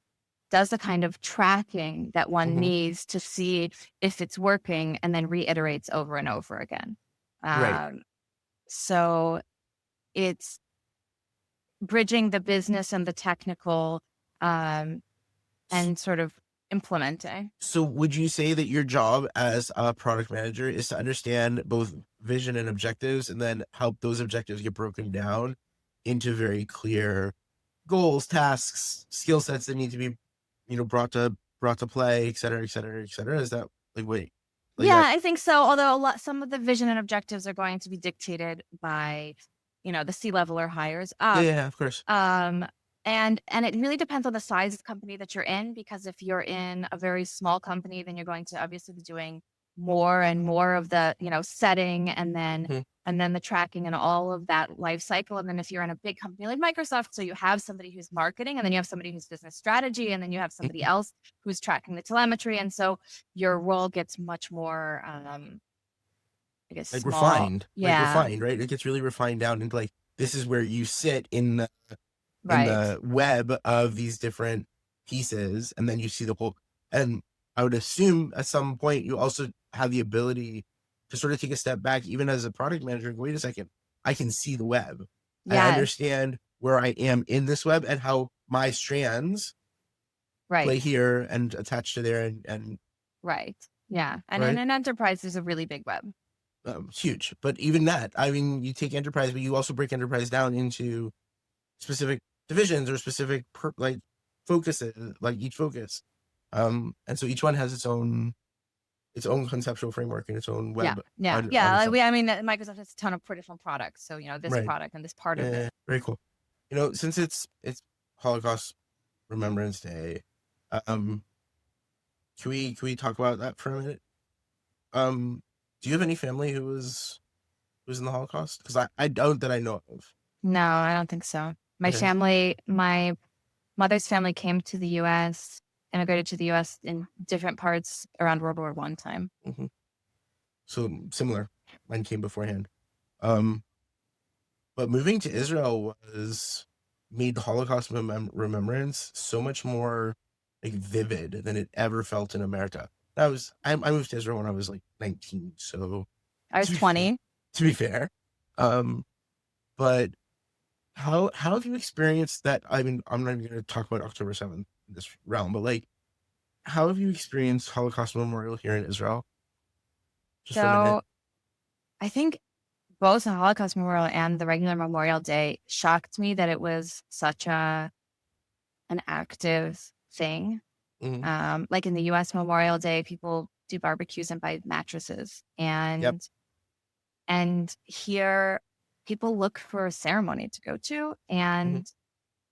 does the kind of tracking that one Hmm. needs to see if it's working, and then reiterates over and over again. Right. Um, so it's bridging the business and the technical, um, S- and sort of implementing. So would you say that your job as a product manager is to understand both vision and objectives, and then help those objectives get broken down into very clear goals, tasks, skill sets that need to be, brought to play, et cetera, et cetera, et cetera? Is that like, wait, like Yeah, that? I think so. Although some of the vision and objectives are going to be dictated by, the C-level or hires Yeah, up. yeah, of course. Um, and it really depends on the size of the company that you're in, because if you're in a very small company, then you're going to obviously be doing more and more of the, setting, Mhm. and then the tracking and all of that life cycle. And then if you're in a big company like Microsoft, so you have somebody who's marketing, and then you have somebody who's business strategy, and then you have somebody Mhm. else who's tracking the telemetry. And so your role gets much more, I guess, Like small. Yeah, refined, right? It gets really refined down into like, this is where you sit in right. the web of these different pieces, and then you see the whole. And I would assume at some point you also have the ability to sort of take a step back, even as a product manager, and go, wait a second, I can see the web. I Yes, understand where I am in this web and how my strands right. play here and attach to there, and Right. Yeah. And in right. an enterprise, there's a really big web. Huge. But even that, I mean, you take enterprise, but you also break enterprise down into specific divisions or specific like focuses, like each focus. And so each one has its own conceptual framework and its own Yeah. web Yeah. on Yeah. itself. I mean, Microsoft has a ton of different products. So, this Right. product and this part of Yeah. it. Very cool. Since it's Holocaust Remembrance Day, um, can we talk about that for a minute? Um, do you have any family who was in the Holocaust? Because I don't, that I know of. No, I don't think so. Okay. My mother's family came to the US, immigrated to the US in different parts around World War I time. Hmm. So similar. Mine came beforehand. Um, but moving to Israel was made the Holocaust remembrance so much more like vivid than it ever felt in America. I moved to Israel when I was like 19, so I was to be fair, 20. to be fair, um, but how have you experienced that? I mean, I'm not even going to talk about October 7th in this realm, but like, how have you experienced Holocaust Memorial here in Israel? Just for a minute. So I think both the Holocaust Memorial and the regular Memorial Day shocked me that it was such an active thing. Hmm. Like in the US Memorial Day, people do barbecues and buy mattresses. Yep. And here people look for a ceremony to go to, Hmm.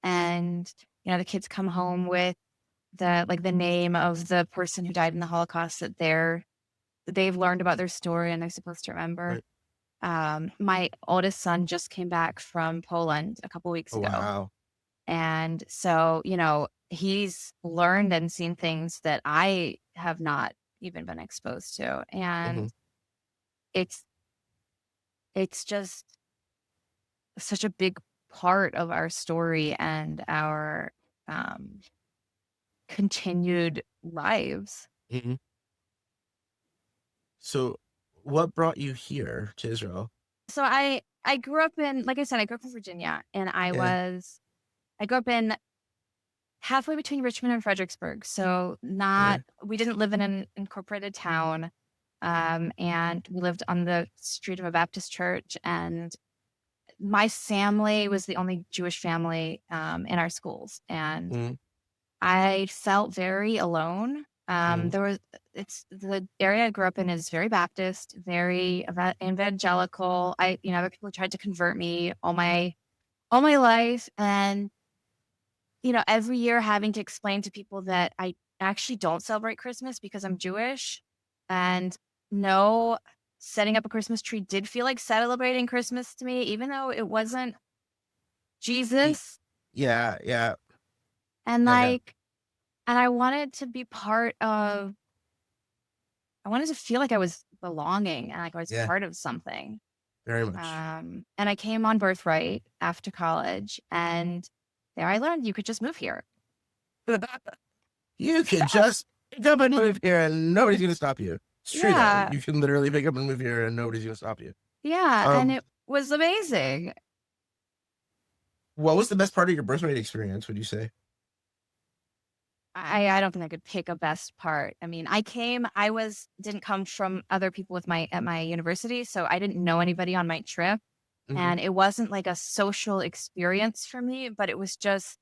and the kids come home with the name of the person who died in the Holocaust that they've learned about their story and they're supposed to remember. Right. My oldest son just came back from Poland a couple weeks Oh ago. wow. And so, he's learned and seen things that I have not even been exposed to. Hmm. And it's just such a big part of our story and our um continued lives. Mhm. So what brought you here to Israel? So I grew up in, like I said, I grew up in Virginia, and Yeah. I grew up in halfway between Richmond and Fredericksburg. So Okay. not we didn't live in an incorporated town. And we lived on the street of a Baptist church, and my family was the only Jewish family in our schools, and Mhm. I felt very alone. Mhm. There was it's the area I grew up in is very Baptist, very evangelical. Other people tried to convert me all my life, and every year having to explain to people that I actually don't celebrate Christmas because I'm Jewish, and no, setting up a Christmas tree did feel like celebrating Christmas to me, even though it wasn't Y- Jesus, Yeah, yeah, and yeah, yeah, and I wanted to be part of. I wanted to feel like I was belonging and like I was yeah, part of something. very much. And I came on Birthright after college, and there I learned you could just move here. You can just pick up and move here and nobody's going to stop you. It's true though. Yeah, You can literally pick up and move here and nobody's going to stop you. yeah, and Um, it was amazing. what was the best part of your birthright experience, would you say? I don't think I could pick a best part. I mean, didn't come from other people at my university, so I didn't know anybody on my trip, Mhm. and it wasn't like a social experience for me, but it was just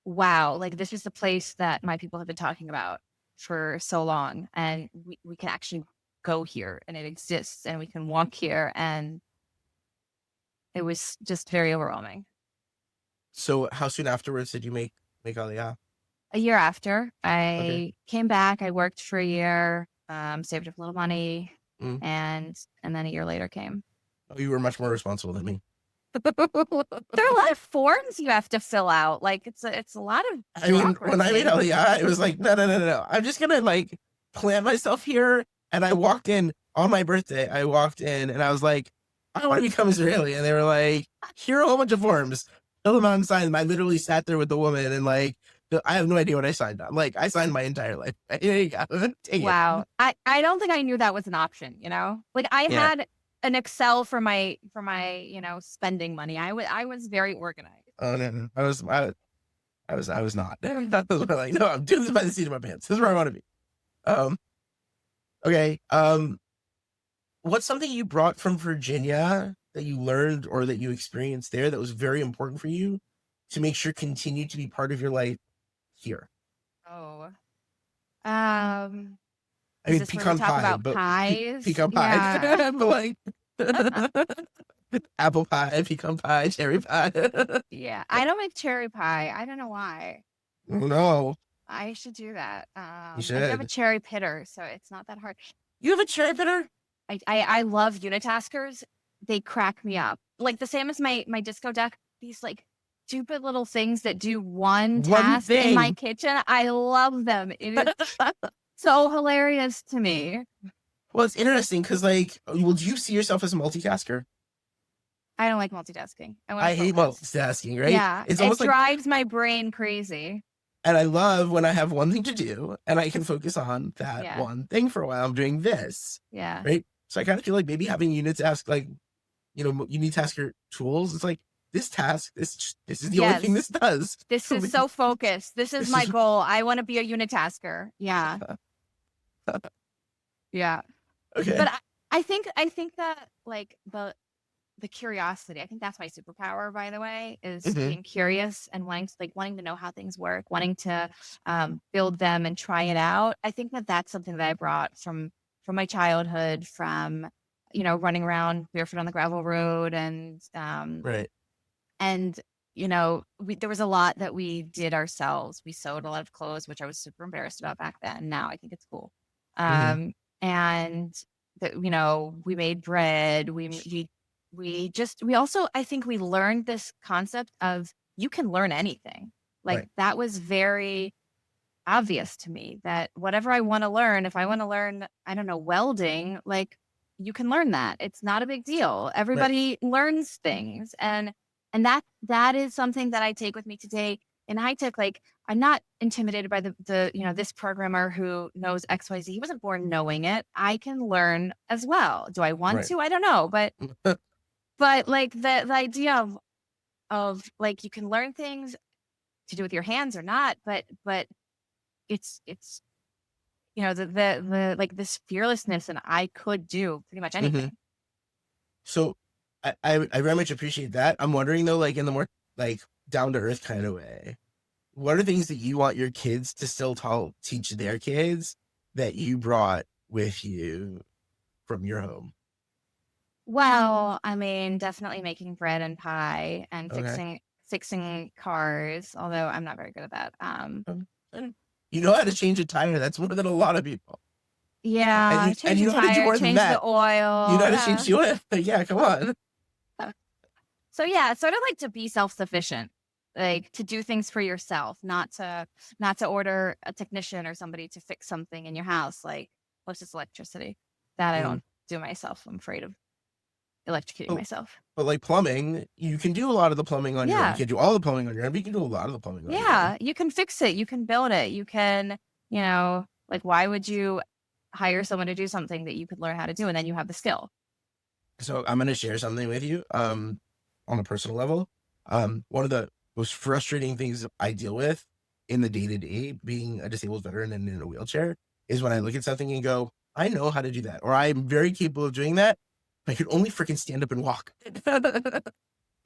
wow, like this is the place that my people have been talking about for so long, and we can actually go here, and it exists, and we can walk here, and it was just very overwhelming. So how soon afterwards did you make Aliyah? A year after, Okay. I came back, I worked for a year, saved up a little money, Mm. and then a year later came. Oh, you were much more responsible than me. There are a lot of forms you have to fill out. Like it's a lot of I mean, when I made bureaucracy. Aliyah, it was like, no, no, no, no, no. I'm just gonna like plant myself here. And I walked in on my birthday. I walked in and I was like, I want to become Israeli. And they were like, here are a whole bunch of forms. Fill them out and sign them. I literally sat there with the woman and like, I have no idea what I signed on. Like, I signed my entire life. Here you go. Take it. Wow. I don't think I knew that was an option, you know? Like I Yeah. had an Excel for my spending money. I was very organized. Oh no, no. I was not. That was like, no, I'm doing this by the seat of my pants. This is where I want to be. Um, okay. What's something you brought from Virginia that you learned or that you experienced there that was very important for you to make sure continue to be part of your life here? Oh. Um, I is mean, this where we pecan talk pie, about but pies? pecan pie, Yeah. but like apple pie, pecan pie, cherry pie. Yeah. I don't make cherry pie. I don't know why. Oh no, I should do that. you I do have a should. cherry pitter, so it's not that hard. You have a cherry pitter? I love unitaskers. They crack me up. Like the same as my disco deck. These like stupid little things that do one One task in my thing. kitchen. I love them. It is so hilarious to me. Well, it's interesting because, like, would you see yourself as a multitasker? I don't like multitasking. I want to I hate focus. multitasking, right? Yeah, It's it almost like, drives my brain crazy. and I love when I have one thing to do and I can focus on that Yeah, one thing for a while. I'm doing this, yeah. right? So I kind of feel like maybe having unit task, like, unit tasker tools, it's like this is the only thing Yes. this does. This So is so focused. This is this my is goal. I want to be a unitasker. Yeah, yeah. okay. But I think that like the curiosity, I think that's my superpower, by the way, is Hmm. being curious and wanting to know how things work, wanting to build them and try it out. I think that that's something that I brought from my childhood, from running around barefoot on the gravel road, Right. and there was a lot that we did ourselves. We sewed a lot of clothes, which I was super embarrassed about back then. Now I think it's cool. Hmm. And that we made bread. We also, I think we learned this concept of you can learn anything. Like Right. that was very obvious to me, that whatever I want to learn, if I want to learn, I don't know, welding, like you can learn that. It's not a big deal. Right. Everybody learns things. And that is something that I take with me today in high tech. Like I'm not intimidated by this programmer who knows XYZ. He wasn't born knowing it. I can learn as well. Do I want Right. to? I don't know. But like the idea of like you can learn things to do with your hands or not, but it's the like this fearlessness and I could do pretty much Hmm. anything. So I very much appreciate that. I'm wondering though, like in the more like down to earth kind of way, what are things that you want your kids to still teach their kids that you brought with you from your home? Well, I mean, definitely making bread and pie and Okay. fixing cars, although I'm not very good at that. And you know how to change a tire. That's more than a lot of people. And Yeah, and change you the know how to do tire, more than change the that. You know oil. how to change the oil. Yeah, come on. So yeah, it's sort of like to be self-sufficient, like to do things for yourself, not to order a technician or somebody to fix something in your house, like plus it's electricity. That I Mm. don't do myself. I'm afraid of electrocuting But, myself. but like plumbing, you can do a lot of the plumbing on your own. You Yeah. can't do all the plumbing on your own, but you can do a lot of the plumbing on your own. Yeah, you can fix it, you can build it, you can, like why would you hire someone to do something that you could learn how to do and then you have the skill? So I'm going to share something with you on a personal level. One of the most frustrating things I deal with in the day to day being a disabled veteran and in a wheelchair is when I look at something and go, I know how to do that, or I'm very capable of doing that. I could only freaking stand up and walk.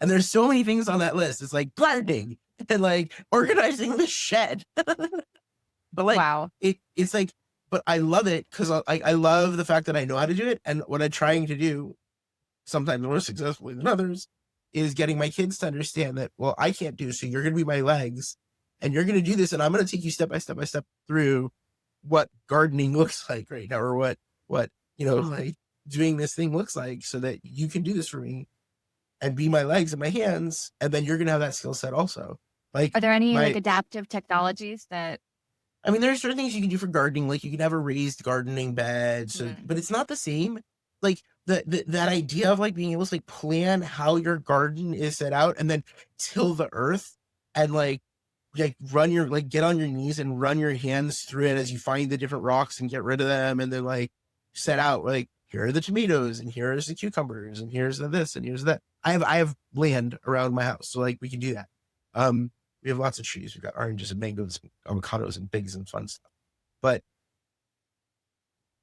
And there's so many things on that list. It's like gardening and like organizing the shed. But like Wow. it's like, but I love it because I love the fact that I know how to do it. And what I'm trying to do, sometimes more successfully than others, is getting my kids to understand that, well, I can't do, so you're going to be my legs and you're going to do this. And I'm going to take you step by step through what gardening looks like right now, or what, like doing this thing looks like so that you can do this for me and be my legs and my hands. And then you're going to have that skill set also. Like Are there any like my, adaptive technologies that I mean, there's certain things you can do for gardening, like you can have a raised gardening bed. So, mm, but it's not the same. Like that idea of like being able to like plan how your garden is set out and then till the earth and like run your like get on your knees and run your hands through it as you find the different rocks and get rid of them and then like set out like here are the tomatoes and here's the cucumbers and here's the this and here's that. I have land around my house, so like we can do that. We have lots of trees. We've got oranges and mangoes and avocados and figs and fun stuff. But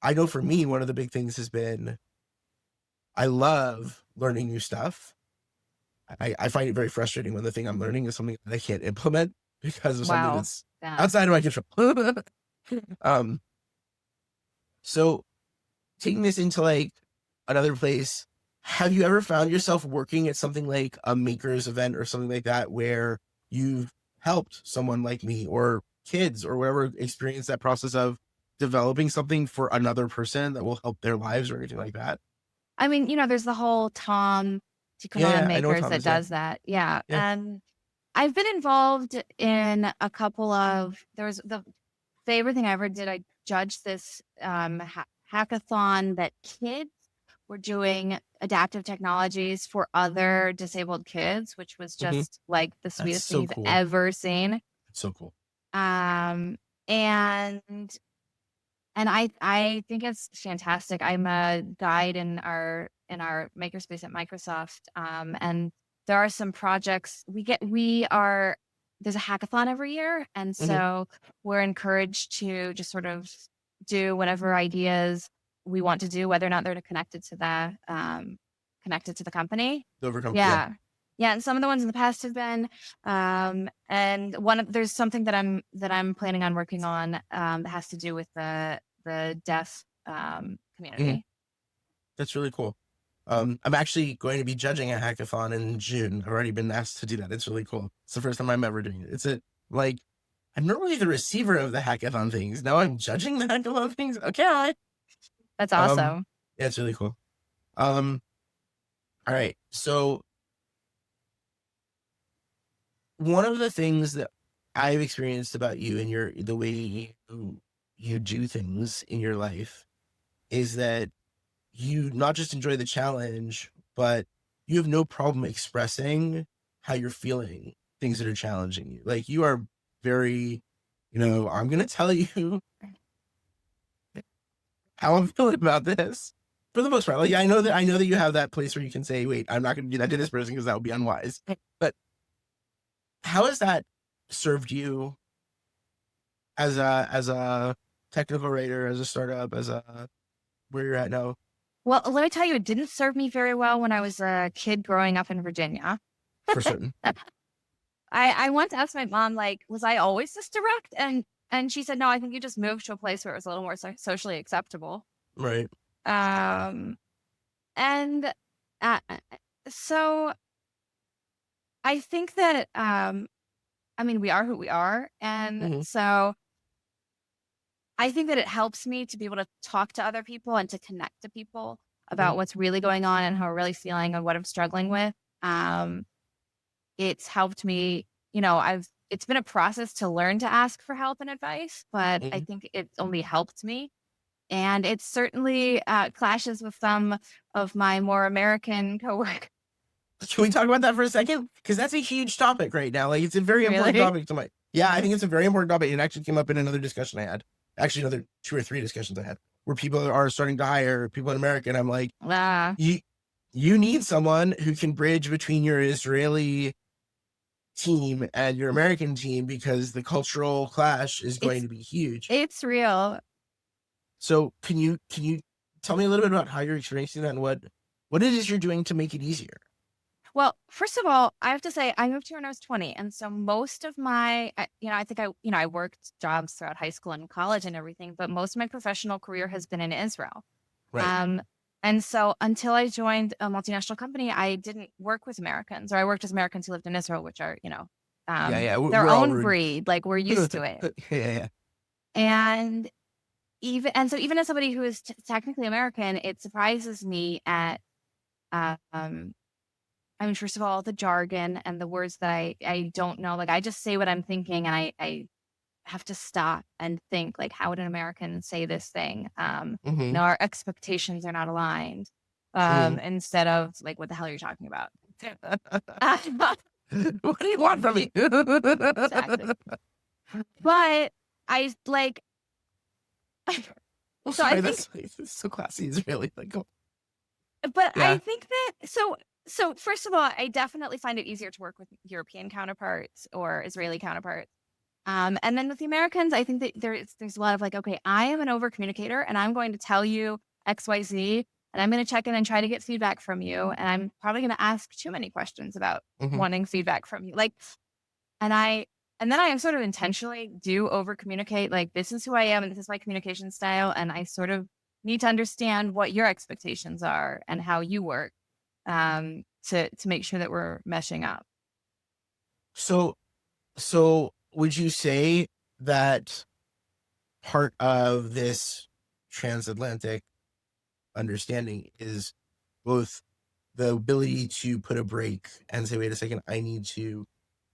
I know for me, one of the big things has been I love learning new stuff. I find it very frustrating when the thing I'm learning is something that I can't implement because of something wow. that's Yeah. outside of my control. um, so taking this into like another place, have you ever found yourself working at something like a maker's event or something like that where you've helped someone like me or kids or whatever experience that process of developing something for another person that will help their lives or anything like that? I mean, there's the whole Tom Yeah, Tikunan yeah, I know what makers Tom that is. Yeah, does that. Yeah. yeah. And I've been involved in a couple of there was the favorite thing I ever did. I judged this hackathon that kids were doing adaptive technologies for other disabled kids, which was Hmm. just like the That's sweetest thing so you've cool. ever seen. That's so cool. Um, and I think it's fantastic. I'm a guide in our makerspace at Microsoft, and there are some projects we are there's a hackathon every year, and Hmm. so we're encouraged to just sort of do whatever ideas we want to do, whether or not they're connected to the company. Overcome. Yeah. Yeah. Yeah, and some of the ones in the past have been, and there's something that I'm planning on working on that has to do with the deaf Mhm. community. That's really cool. I'm actually going to be judging a hackathon in June. I've already been asked to do that. It's really cool. It's the first time I'm ever doing it. Like I'm normally the receiver of the hackathon things. Now I'm judging the hackathon things. Okay. That's Um, awesome. yeah, it's really cool. Um, all right. So one of the things that I've experienced about you and the way you do things in your life is that you not just enjoy the challenge, but you have no problem expressing how you're feeling, things that are challenging you. Like you are very, I'm going to tell you how I'm feeling about this for the most part. Like, I know that you have that place where you can say, wait, I'm not going to do that to this person because that would be unwise. But how has that served you as a technical writer, as a startup, as a where you're at now? Well, let me tell you, it didn't serve me very well when I was a kid growing up in Virginia. For certain. I once asked my mom, like, was I always this direct? And she said, no, I think you just moved to a place where it was a little more socially acceptable. Right. Um, and so I think that, I mean, we are who we are. And Hmm. so I think that it helps me to be able to talk to other people and to connect to people Hmm. about what's really going on and how we're really feeling and what I'm struggling with. Um, it's helped me, it's been a process to learn to ask for help and advice, but I Hmm. think it only helped me. And it certainly clashes with some of my more American coworkers. Can we talk about that for a second? Because that's a huge topic right now. Like, it's a very important Really? topic to my. Yeah, I think it's a very important topic. It actually came up in another discussion I had. Actually, another 2 or 3 discussions I had where people are starting to hire people in America, and I'm like, Uh, you need someone who can bridge between your Israeli team and your American team because the cultural clash is going it's to be huge. it's real. So can you tell me a little bit about how you're experiencing that and what it is you're doing to make it easier? Well, first of all, I have to say I moved here when I was 20, and so most of I think I worked jobs throughout high school and college and everything, but most of my professional career has been in Israel. Right. Um, and so until I joined a multinational company, I didn't work with Americans, or I worked with Americans who lived in Israel, which are, Yeah, yeah. their We're all own rude. breed. Like we're used to it. Yeah, yeah. And even as somebody who is technically American, it surprises me at, um, I mean, first of all, the jargon and the words that I don't know. Like I just say what I'm thinking, and I have to stop and think like, how would an American say this thing? Mm-hmm. Our expectations are not aligned. Mm-hmm. Instead of like, what the hell are you talking about? What do you want from me? Exactly. But I like, I'm so I sorry, think, that's so classy. It's really like, oh, but I yeah. think that, so first of all, I definitely find it easier to work with European counterparts or Israeli counterparts. And then with the Americans, I think that there's a lot of like, okay, I am an over communicator and I'm going to tell you XYZ and I'm going to check in and try to get feedback from you. And I'm probably going to ask too many questions about Mm-hmm. wanting feedback from you. Like, and then I sort of intentionally do over communicate, like, this is who I am and this is my communication style. And I sort of need to understand what your expectations are and how you work to make sure that we're meshing up. So, so would you say that part of this transatlantic understanding is both the ability to put a break and say, wait a second, I need to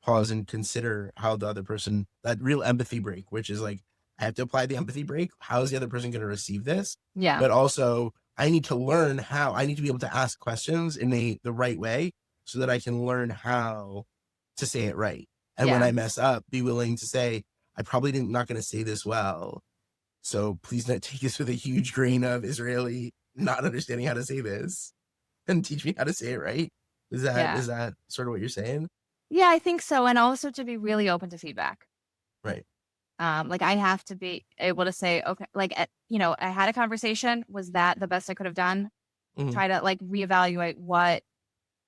pause and consider how the other person, that real empathy break, which is like, I have to apply the empathy break. How is the other person going to receive this? Yeah. But also, I need to learn how, I need to be able to ask questions in the right way so that I can learn how to say it right. And when Yeah. I mess up, be willing to say, I probably didn't, not going to say this well. So please not take this with a huge grain of Israeli not understanding how to say this and teach me how to say it right. Is that Yeah. is that sort of what you're saying? Yeah, I think so. And also to be really open to feedback. Right. Like I have to be able to say, okay, like, I had a conversation. Was that the best I could have done? Hmm. Try to like reevaluate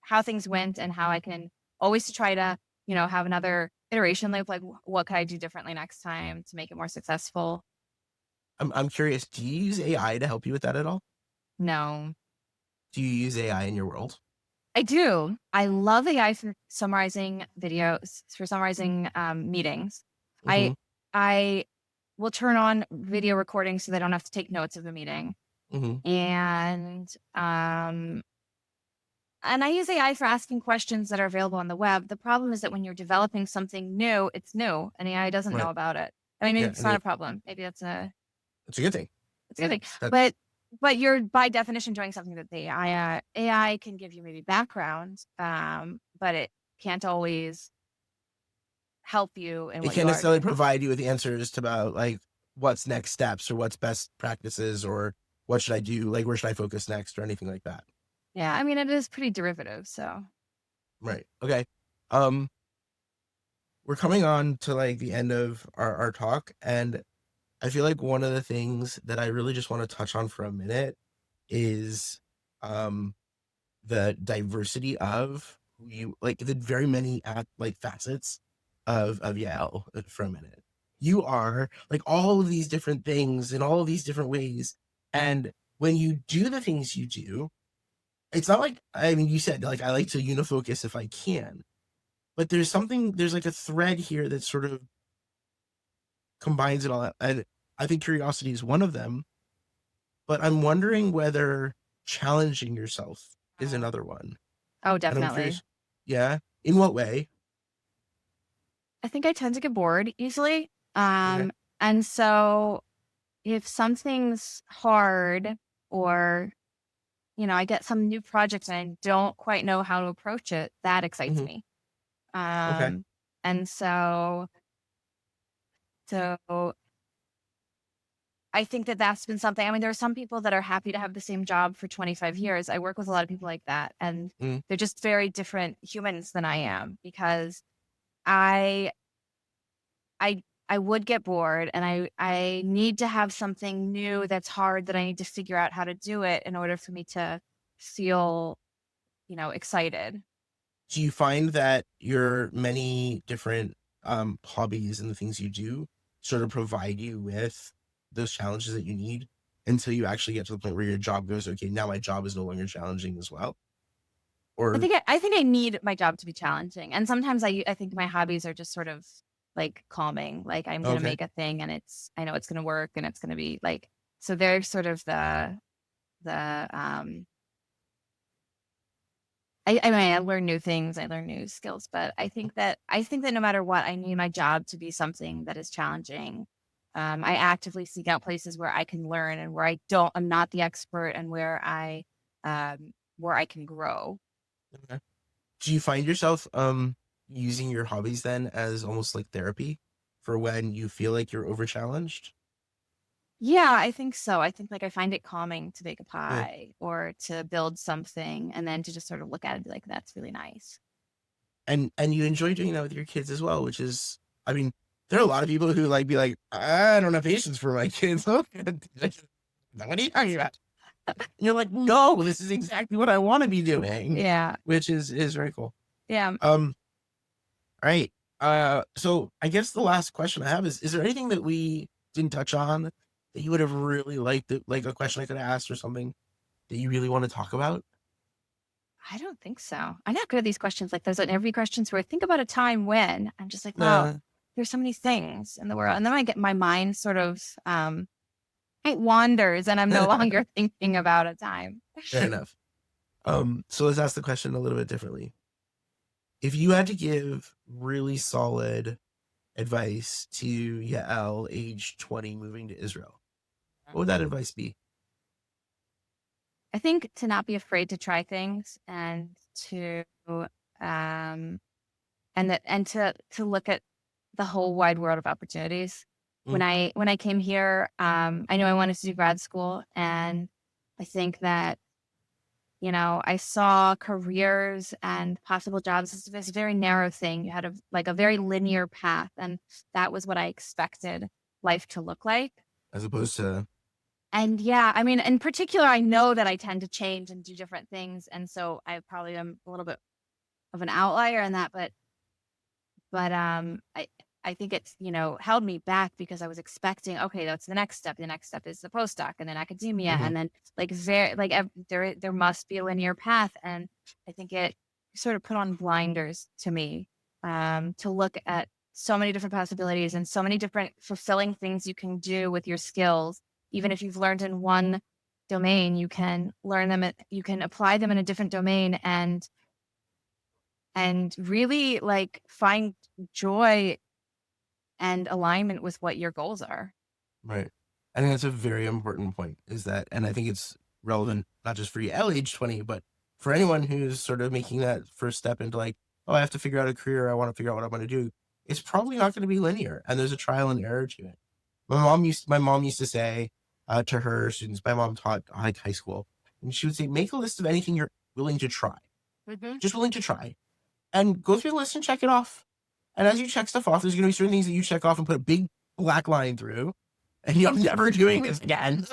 how things went and how I can always to try to, have another iteration. Like what could I do differently next time to make it more successful? I'm curious. Do you use AI to help you with that at all? No, Do you use AI in your world? I do. I love AI for summarizing videos, for summarizing meetings. Hmm. I, I will turn on video recording so that I don't have to take notes of the meeting. Hmm. And I use AI for asking questions that are available on the web. The problem is that when you're developing something new, it's new and AI doesn't know Right. about it. I mean, maybe Yeah. it's And not a problem. Maybe it's a good thing. it's a good thing. That's But you're by definition doing something that the AI can give you maybe background, but it can't always help you in It what you can't are necessarily doing. provide you with answers to about like what's next steps or what's best practices or what should I do, like where should I focus next or anything like that. Yeah, I mean, it is pretty derivative, so. Right. Okay. Um, we're coming on to like the end of our talk, and I feel like one of the things that I really just want to touch on for a minute is um the diversity of who you like the very many like facets of Yael for a minute. You are like all of these different things in all of these different ways. And when you do the things you do, it's not like I mean you said like I like to unifocus if I can, but there's like a thread here that sort of combines it all. And I think curiosity is one of them, but I'm wondering whether challenging yourself is Oh, another one. oh, And I'm definitely. curious, yeah, in what way? I think I tend to get bored easily. Okay. And so if something's hard or, I get some new project and I don't quite know how to approach it, that excites Hmm. me. Okay. Um, and so I think that that's been something. I mean, there are some people that are happy to have the same job for 25 years. I work with a lot of people like that, and Mm. they're just very different humans than I am because I I would get bored and I need to have something new that's hard that I need to figure out how to do it in order for me to feel, excited. Do you find that your many different hobbies and the things you do sort of provide you with those challenges that you need until you actually get to the point where your job goes, okay, now my job is no longer challenging as well? Or I think I need my job to be challenging, and sometimes I think my hobbies are just sort of like calming. Like I'm gonna okay, make a thing, and I know it's gonna work, and it's gonna be like so. They're sort of the. I mean, I learn new things, I learn new skills, but I think that no matter what, I need my job to be something that is challenging. I actively seek out places where I can learn and where I'm not the expert, and where I can grow. okay. Do you find yourself using your hobbies then as almost like therapy for when you feel like you're over challenged? Yeah, I think so. I think like I find it calming to bake a Yeah. pie or to build something and then to just sort of look at it and be like, that's really nice. And you enjoy doing that with your kids as well, which is, I mean, there are a lot of people who like be like, I don't have patience for my kids. What are you talking about? And you're like, no, this is exactly what I want to be doing, Yeah. which is very cool. Yeah. Um, all right. So I guess the last question I have is there anything that we didn't touch on that you would have really liked, like a question I could have asked or something that you really want to talk about? I don't think so. I'm not good at these questions. Like those interview questions where think about a time when I'm just like, wow, Nah, there's so many things in the world. And then I get my mind sort of it wanders and I'm no longer thinking about a time. fair enough. So let's ask the question a little bit differently. If you had to give really solid advice to Yael, age 20, moving to Israel, what would that advice be? I think to not be afraid to try things and to um and to look at the whole wide world of opportunities. Mm, When I came here, I knew I wanted to do grad school, and I think that I saw careers and possible jobs as this very narrow thing. You had a very linear path, and that was what I expected life to look like. as opposed to, And yeah, I mean, in particular, I know that I tend to change and do different things, and so I probably am a little bit of an outlier in that, but I think it's, held me back because I was expecting, okay, that's the next step. The next step is the postdoc and then academia. mhm, And then like there must be a linear path. And I think it sort of put on blinders to me, to look at so many different possibilities and so many different fulfilling things you can do with your skills. Even if you've learned in one domain, you can you can apply them in a different domain and really like find joy and alignment with what your goals are. right. I think that's a very important point is that, and I think it's relevant not just for Yael, age 20, but for anyone who's sort of making that first step into like, oh, I have to figure out a career. I want to figure out what I want to do. it's probably not going to be linear, and there's a trial and error to it. My mom used to say to her students, my mom taught like high school, and she would say, make a list of anything you're willing to try, just willing to try, and go through the list and check it off. And as you check stuff off, there's going to be certain things that you check off and put a big black line through, and you're never doing this again.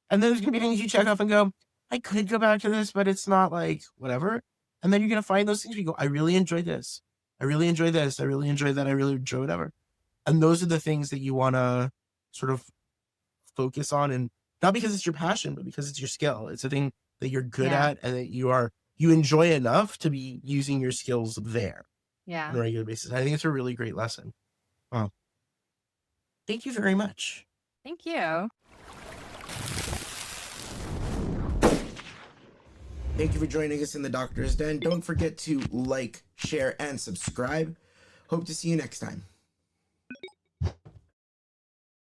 And then there's going to be things you check off and go, I could go back to this, but it's not like whatever. And then you're going to find those things where you go, I really enjoy this. I really enjoy this. I really enjoy that. I really enjoy whatever. And those are the things that you want to sort of focus on, and not because it's your passion, but because it's your skill. It's a thing that you're good at and that you enjoy enough to be using your skills there on a regular basis. I think it's a really great lesson. Wow. Thank you very much. Thank you. Thank you for joining us in the Doctor's Den. Don't forget to like, share, and subscribe. Hope to see you next time.